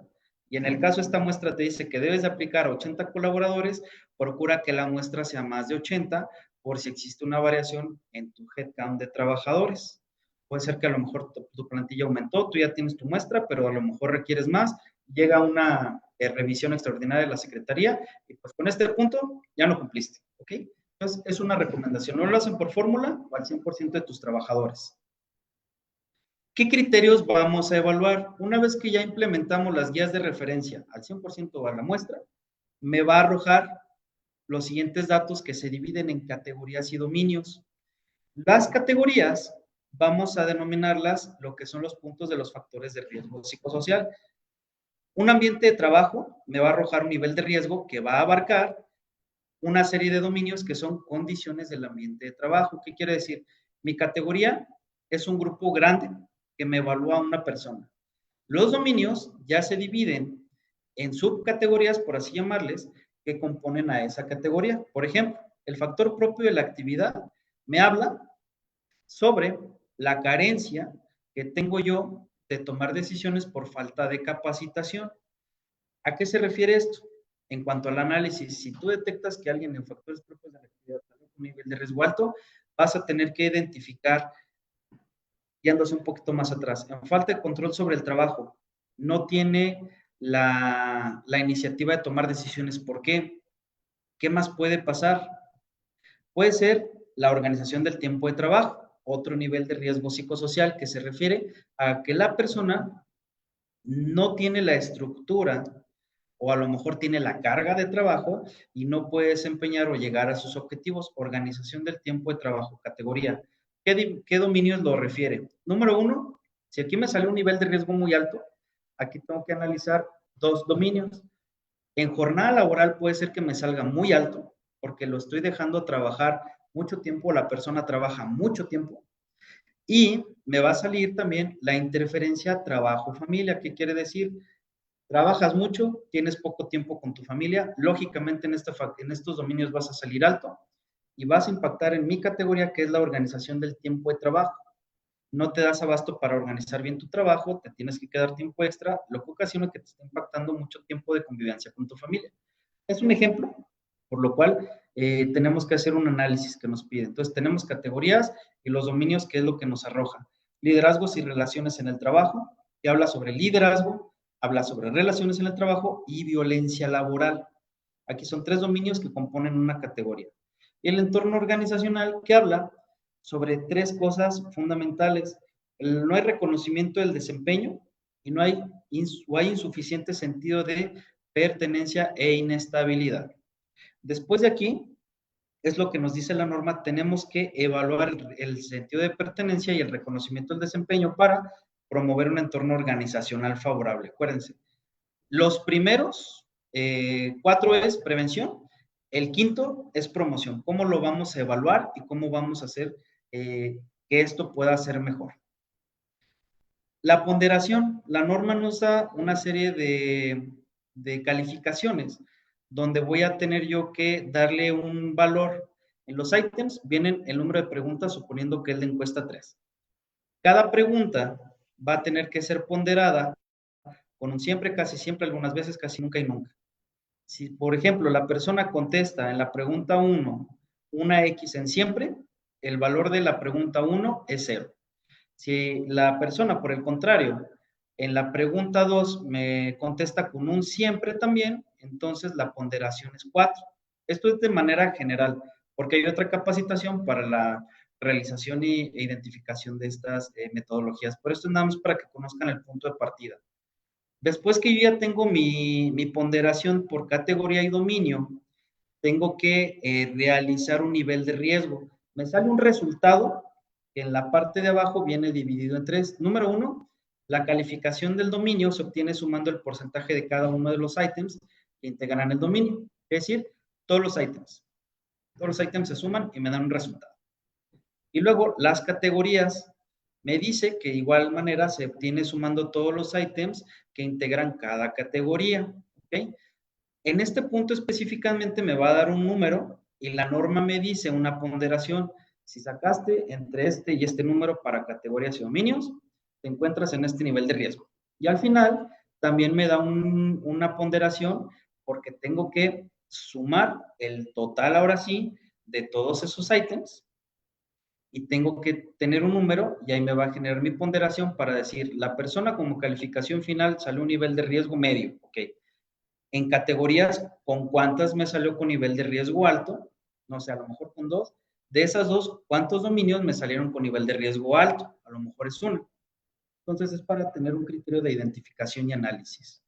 y en el caso esta muestra te dice que debes de aplicar a 80 colaboradores, procura que la muestra sea más de 80, por si existe una variación en tu headcount de trabajadores. Puede ser que a lo mejor tu plantilla aumentó, tú ya tienes tu muestra, pero a lo mejor requieres más, llega una revisión extraordinaria de la Secretaría, y pues con este punto ya no cumpliste, ¿ok? Entonces, es una recomendación, no lo hacen por fórmula o al 100% de tus trabajadores. ¿Qué criterios vamos a evaluar? Una vez que ya implementamos las guías de referencia al 100% a la muestra, me va a arrojar los siguientes datos que se dividen en categorías y dominios. Las categorías vamos a denominarlas lo que son los puntos de los factores de riesgo psicosocial. Un ambiente de trabajo me va a arrojar un nivel de riesgo que va a abarcar una serie de dominios que son condiciones del ambiente de trabajo. ¿Qué quiere decir? Mi categoría es un grupo grande que me evalúa una persona. Los dominios ya se dividen en subcategorías, por así llamarles, que componen a esa categoría. Por ejemplo, el factor propio de la actividad me habla sobre la carencia que tengo yo de tomar decisiones por falta de capacitación. ¿A qué se refiere esto? En cuanto al análisis, si tú detectas que alguien en factores propios de la actividad tiene un nivel de riesgo alto, vas a tener que identificar, yéndose un poquito más atrás, en falta de control sobre el trabajo, no tiene la iniciativa de tomar decisiones. ¿Por qué? ¿Qué más puede pasar? Puede ser la organización del tiempo de trabajo, otro nivel de riesgo psicosocial que se refiere a que la persona no tiene la estructura o a lo mejor tiene la carga de trabajo y no puede desempeñar o llegar a sus objetivos. Organización del tiempo de trabajo, categoría. ¿Qué dominios lo refiere? Número 1, si aquí me sale un nivel de riesgo muy alto, aquí tengo que analizar 2 dominios. En jornada laboral puede ser que me salga muy alto, porque lo estoy dejando trabajar mucho tiempo, la persona trabaja mucho tiempo, y me va a salir también la interferencia trabajo-familia. ¿Qué quiere decir? Trabajas mucho, tienes poco tiempo con tu familia, lógicamente en estos dominios vas a salir alto y vas a impactar en mi categoría, que es la organización del tiempo de trabajo. No te das abasto para organizar bien tu trabajo, te tienes que quedar tiempo extra, lo que ocasiona que te está impactando mucho tiempo de convivencia con tu familia. Es un ejemplo, por lo cual tenemos que hacer un análisis que nos pide. Entonces, tenemos categorías y los dominios, que es lo que nos arroja. Liderazgos y relaciones en el trabajo, que habla sobre liderazgo, habla sobre relaciones en el trabajo y violencia laboral. Aquí son 3 dominios que componen una categoría. Y el entorno organizacional que habla sobre 3 cosas fundamentales. No hay reconocimiento del desempeño y no hay, o hay insuficiente sentido de pertenencia e inestabilidad. Después de aquí, es lo que nos dice la norma, tenemos que evaluar el sentido de pertenencia y el reconocimiento del desempeño para promover un entorno organizacional favorable. Acuérdense, los primeros 4 es prevención, el quinto es promoción. ¿Cómo lo vamos a evaluar y cómo vamos a hacer que esto pueda ser mejor? La ponderación, la norma nos da una serie de calificaciones donde voy a tener yo que darle un valor. En los ítems vienen el número de preguntas, suponiendo que es de encuesta 3. Cada pregunta va a tener que ser ponderada con un siempre, casi siempre, algunas veces, casi nunca y nunca. Si, por ejemplo, la persona contesta en la pregunta 1 una X en siempre, el valor de la pregunta 1 es 0. Si la persona, por el contrario, en la pregunta 2 me contesta con un siempre también, entonces la ponderación es 4. Esto es de manera general, porque hay otra capacitación para la realización e identificación de estas metodologías. Por esto nada más para que conozcan el punto de partida. Después que yo ya tengo mi ponderación por categoría y dominio, tengo que realizar un nivel de riesgo. Me sale un resultado que en la parte de abajo viene dividido en 3. Número 1, la calificación del dominio se obtiene sumando el porcentaje de cada uno de los ítems que integran el dominio. Es decir, todos los ítems. Todos los ítems se suman y me dan un resultado. Y luego las categorías me dice que de igual manera se obtiene sumando todos los ítems que integran cada categoría. ¿Ok? En este punto específicamente me va a dar un número y la norma me dice una ponderación. Si sacaste entre este y este número para categorías y dominios, te encuentras en este nivel de riesgo. Y al final también me da una ponderación porque tengo que sumar el total ahora sí de todos esos ítems y tengo que tener un número y ahí me va a generar mi ponderación para decir, la persona como calificación final salió un nivel de riesgo medio, ok. En categorías, ¿con cuántas me salió con nivel de riesgo alto? No sé, a lo mejor con 2. De esas 2, ¿cuántos dominios me salieron con nivel de riesgo alto? A lo mejor es 1. Entonces es para tener un criterio de identificación y análisis.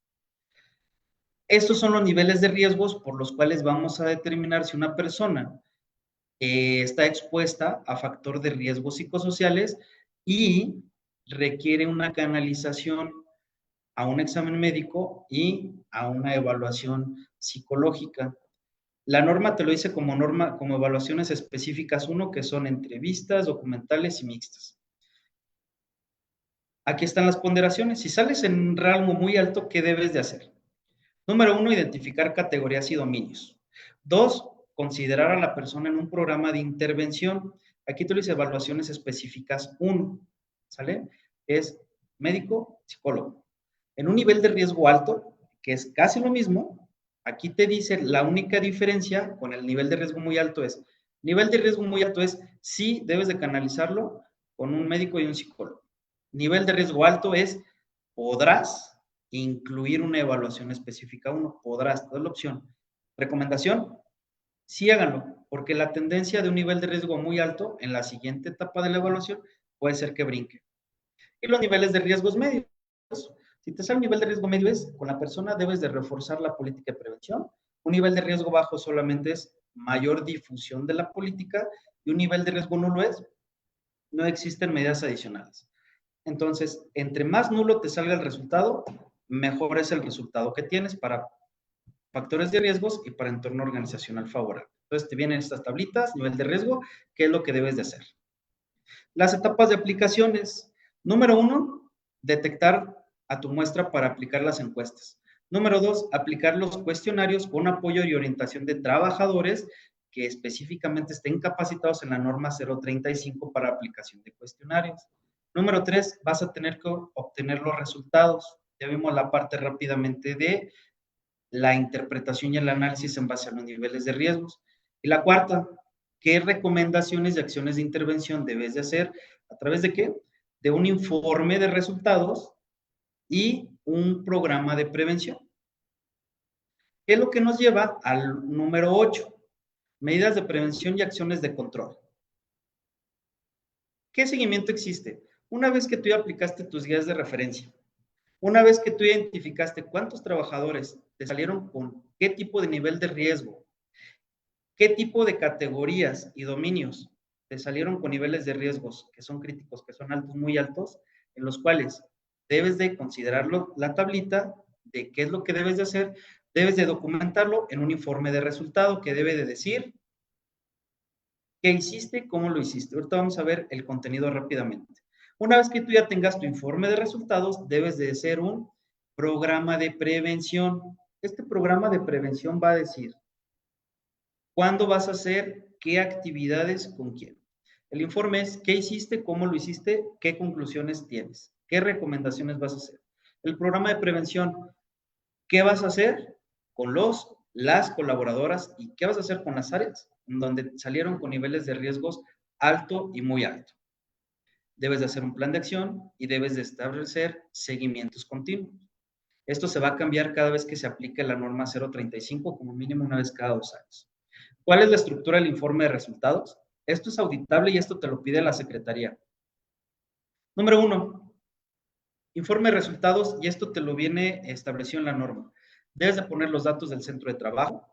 Estos son los niveles de riesgos por los cuales vamos a determinar si una persona está expuesta a factor de riesgos psicosociales y requiere una canalización a un examen médico y a una evaluación psicológica. La norma te lo dice como norma, como evaluaciones específicas 1, que son entrevistas, documentales y mixtas. Aquí están las ponderaciones. Si sales en un rango muy alto, ¿qué debes de hacer? Número 1, identificar categorías y dominios. 2, considerar a la persona en un programa de intervención. Aquí te lo dice evaluaciones específicas 1, ¿sale? Es médico, psicólogo. En un nivel de riesgo alto, que es casi lo mismo, aquí te dice la única diferencia con el nivel de riesgo muy alto es, nivel de riesgo muy alto es, sí debes de canalizarlo con un médico y un psicólogo. Nivel de riesgo alto es, podrás incluir una evaluación específica 1, podrás, es la opción. Recomendación, sí háganlo, porque la tendencia de un nivel de riesgo muy alto en la siguiente etapa de la evaluación puede ser que brinque. Y los niveles de riesgos medios. Si te sale un nivel de riesgo medio es, con la persona debes de reforzar la política de prevención. Un nivel de riesgo bajo solamente es mayor difusión de la política y un nivel de riesgo nulo es, no existen medidas adicionales. Entonces, entre más nulo te salga el resultado, mejor es el resultado que tienes para factores de riesgos y para entorno organizacional favorable. Entonces, te vienen estas tablitas, nivel de riesgo, qué es lo que debes de hacer. Las etapas de aplicaciones. Número 1, detectar a tu muestra para aplicar las encuestas. Número 2, aplicar los cuestionarios con apoyo y orientación de trabajadores que específicamente estén capacitados en la norma 035 para aplicación de cuestionarios. Número 3, vas a tener que obtener los resultados. Ya vimos la parte rápidamente de la interpretación y el análisis en base a los niveles de riesgos. Y la cuarta, ¿qué recomendaciones y acciones de intervención debes de hacer? ¿A través de qué? De un informe de resultados y un programa de prevención. ¿Qué es lo que nos lleva al número 8? Medidas de prevención y acciones de control. ¿Qué seguimiento existe? Una vez que tú ya aplicaste tus guías de referencia, una vez que tú identificaste cuántos trabajadores te salieron con qué tipo de nivel de riesgo, qué tipo de categorías y dominios te salieron con niveles de riesgos que son críticos, que son altos, muy altos, en los cuales debes de considerarlo la tablita de qué es lo que debes de hacer, debes de documentarlo en un informe de resultado que debe de decir qué hiciste, cómo lo hiciste. Ahorita vamos a ver el contenido rápidamente. Una vez que tú ya tengas tu informe de resultados, debes de hacer un programa de prevención. Este programa de prevención va a decir cuándo vas a hacer, qué actividades, con quién. El informe es qué hiciste, cómo lo hiciste, qué conclusiones tienes, qué recomendaciones vas a hacer. El programa de prevención, qué vas a hacer con las colaboradoras y qué vas a hacer con las áreas donde salieron con niveles de riesgos alto y muy alto. Debes de hacer un plan de acción y debes de establecer seguimientos continuos. Esto se va a cambiar cada vez que se aplique la norma 035, como mínimo una vez cada 2 años. ¿Cuál es la estructura del informe de resultados? Esto es auditable y esto te lo pide la Secretaría. Número 1, informe de resultados, y esto te lo viene establecido en la norma. Debes de poner los datos del centro de trabajo,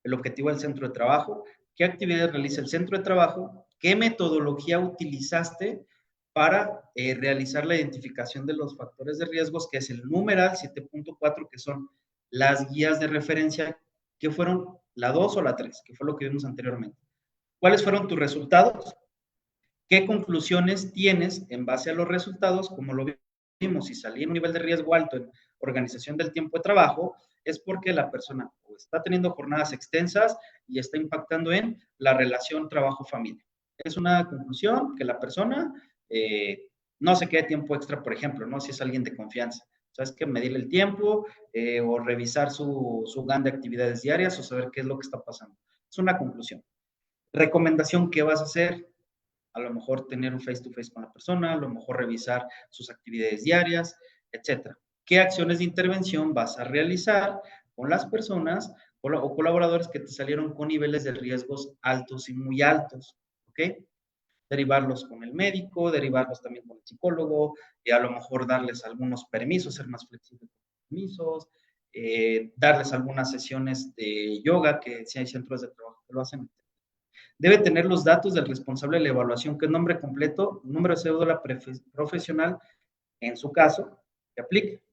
el objetivo del centro de trabajo, qué actividades realiza el centro de trabajo, qué metodología utilizaste para realizar la identificación de los factores de riesgos, que es el numeral 7.4, que son las guías de referencia, que fueron la 2 o la 3, que fue lo que vimos anteriormente. ¿Cuáles fueron tus resultados? ¿Qué conclusiones tienes en base a los resultados? Como lo vimos, si salí en un nivel de riesgo alto en organización del tiempo de trabajo, es porque la persona o está teniendo jornadas extensas y está impactando en la relación trabajo-familia. Es una conclusión que la persona no se quede tiempo extra, por ejemplo, ¿no? Si es alguien de confianza. ¿Sabes qué? Medirle el tiempo o revisar su GAN de actividades diarias o saber qué es lo que está pasando. Es una conclusión. Recomendación, ¿qué vas a hacer? A lo mejor tener un face-to-face con la persona, a lo mejor revisar sus actividades diarias, etcétera. ¿Qué acciones de intervención vas a realizar con las personas o colaboradores que te salieron con niveles de riesgos altos y muy altos? ¿Ok? Derivarlos con el médico, derivarlos también con el psicólogo, y a lo mejor darles algunos permisos, ser más flexibles con los permisos, darles algunas sesiones de yoga, que si hay centros de trabajo que lo hacen. Debe tener los datos del responsable de la evaluación, que es nombre completo, número de cédula profesional, en su caso, que aplique.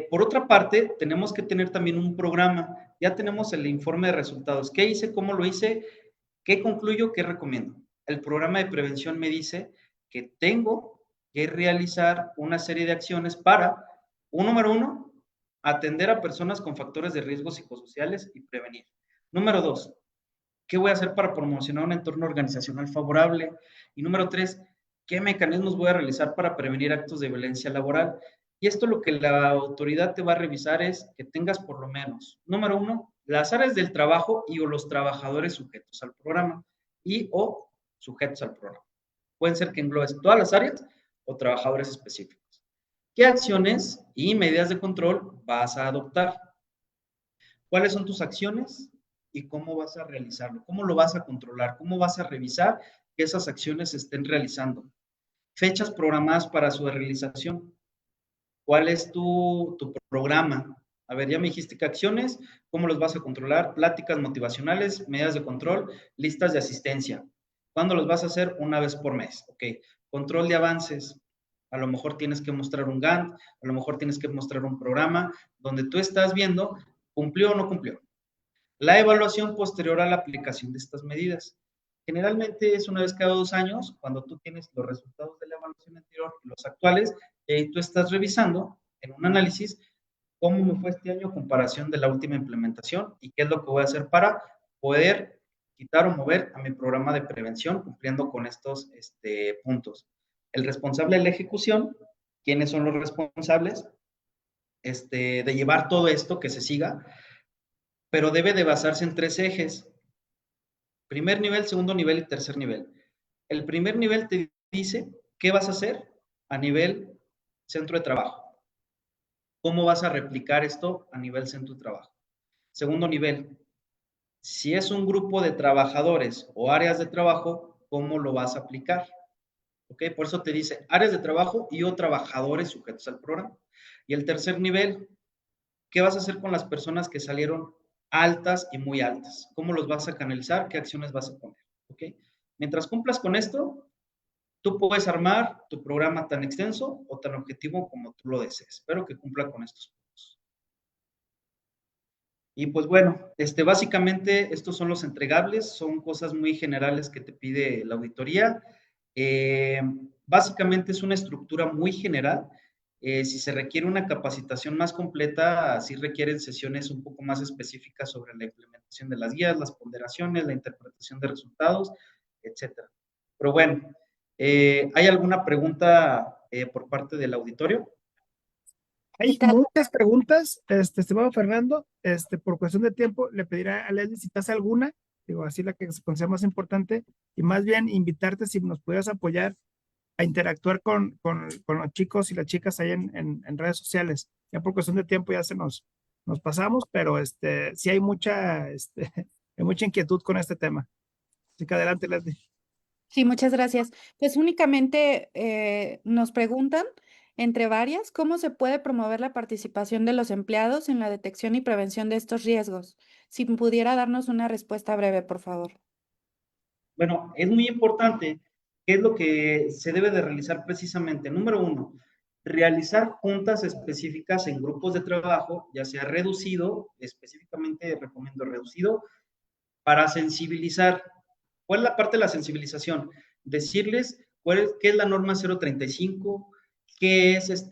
Por otra parte, tenemos que tener también un programa. Ya tenemos el informe de resultados. ¿Qué hice? ¿Cómo lo hice? ¿Qué concluyo? ¿Qué recomiendo? El programa de prevención me dice que tengo que realizar una serie de acciones para, número 1, atender a personas con factores de riesgo psicosociales y prevenir. Número 2, ¿qué voy a hacer para promocionar un entorno organizacional favorable? Y número 3, ¿qué mecanismos voy a realizar para prevenir actos de violencia laboral? Y esto lo que la autoridad te va a revisar es que tengas por lo menos, número 1, las áreas del trabajo y o los trabajadores sujetos al programa y o sujetos al programa. Pueden ser que englobes todas las áreas o trabajadores específicos. ¿Qué acciones y medidas de control vas a adoptar? ¿Cuáles son tus acciones y cómo vas a realizarlo? ¿Cómo lo vas a controlar? ¿Cómo vas a revisar que esas acciones se estén realizando? Fechas programadas para su realización. ¿Cuál es tu programa? A ver, ya me dijiste qué acciones, cómo los vas a controlar, pláticas motivacionales, medidas de control, listas de asistencia. ¿Cuándo los vas a hacer? Una vez por mes. Ok. Control de avances. A lo mejor tienes que mostrar un Gantt, a lo mejor tienes que mostrar un programa donde tú estás viendo cumplió o no cumplió. La evaluación posterior a la aplicación de estas medidas. Generalmente es una vez cada 2 años, cuando tú tienes los resultados de la evaluación anterior y los actuales, tú estás revisando en un análisis cómo me fue este año en comparación de la última implementación y qué es lo que voy a hacer para poder quitar o mover a mi programa de prevención cumpliendo con estos puntos. El responsable de la ejecución, ¿quiénes son los responsables? De llevar todo esto que se siga, pero debe de basarse en 3 ejes. Primer nivel, segundo nivel y tercer nivel. El primer nivel te dice qué vas a hacer a nivel centro de trabajo. ¿cómo vas a replicar esto a nivel centro de trabajo? Segundo nivel, si es un grupo de trabajadores o áreas de trabajo, ¿cómo lo vas a aplicar? ¿Ok? Por eso te dice áreas de trabajo y o trabajadores sujetos al programa. Y el tercer nivel, ¿qué vas a hacer con las personas que salieron altas y muy altas? ¿Cómo los vas a canalizar? ¿Qué acciones vas a poner? ¿Ok? Mientras cumplas con esto, tú puedes armar tu programa tan extenso o tan objetivo como tú lo desees. Espero que cumpla con estos puntos. Y pues bueno, básicamente estos son los entregables, son cosas muy generales que te pide la auditoría. Básicamente es una estructura muy general. Si se requiere una capacitación más completa, sí requieren sesiones un poco más específicas sobre la implementación de las guías, las ponderaciones, la interpretación de resultados, etcétera. Pero bueno, ¿hay alguna pregunta por parte del auditorio? Hay muchas preguntas, estimado Fernando. Por cuestión de tiempo, le pediré a Leslie si te hace alguna, digo, así la que se considera más importante, y más bien invitarte si nos pudieras apoyar a interactuar con los chicos y las chicas ahí en redes sociales. Ya por cuestión de tiempo ya nos pasamos, pero sí hay hay mucha inquietud con este tema. Así que adelante, Leslie. Sí, muchas gracias. Pues únicamente nos preguntan, entre varias, cómo se puede promover la participación de los empleados en la detección y prevención de estos riesgos. Si pudiera darnos una respuesta breve, por favor. Bueno, es muy importante. ¿Qué es lo que se debe de realizar precisamente? Número uno, realizar juntas específicas en grupos de trabajo, ya sea reducido, específicamente recomiendo reducido, para sensibilizar. ¿Cuál es la parte de la sensibilización? Decirles qué es la norma 035, qué es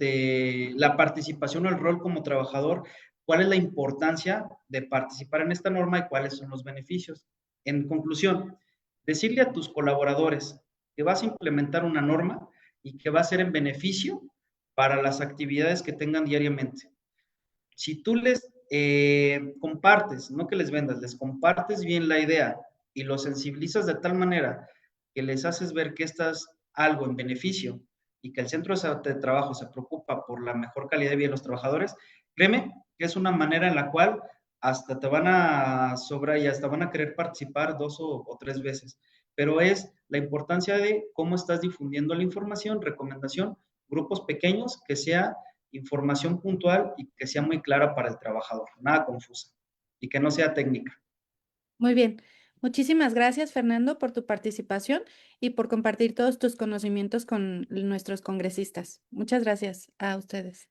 la participación o el rol como trabajador, cuál es la importancia de participar en esta norma y cuáles son los beneficios. En conclusión, decirle a tus colaboradores que vas a implementar una norma y que va a ser en beneficio para las actividades que tengan diariamente. Si tú les compartes, no que les vendas, les compartes bien la idea y los sensibilizas de tal manera que les haces ver que estás algo en beneficio y que el centro de trabajo se preocupa por la mejor calidad de vida de los trabajadores, créeme que es una manera en la cual hasta te van a sobrar y hasta van a querer participar 2 o 3 veces. Pero es la importancia de cómo estás difundiendo la información, recomendación, grupos pequeños, que sea información puntual y que sea muy clara para el trabajador, nada confusa y que no sea técnica. Muy bien. Muchísimas gracias, Fernando, por tu participación y por compartir todos tus conocimientos con nuestros congresistas. Muchas gracias a ustedes.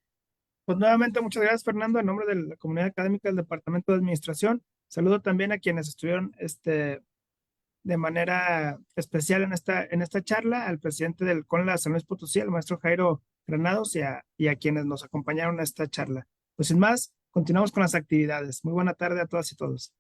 Pues nuevamente, muchas gracias, Fernando, en nombre de la comunidad académica del Departamento de Administración. Saludo también a quienes estuvieron de manera especial en esta charla, al presidente del CONLA San Luis Potosí, al maestro Jairo Granados, y a quienes nos acompañaron en esta charla. Pues sin más, continuamos con las actividades. Muy buena tarde a todas y todos.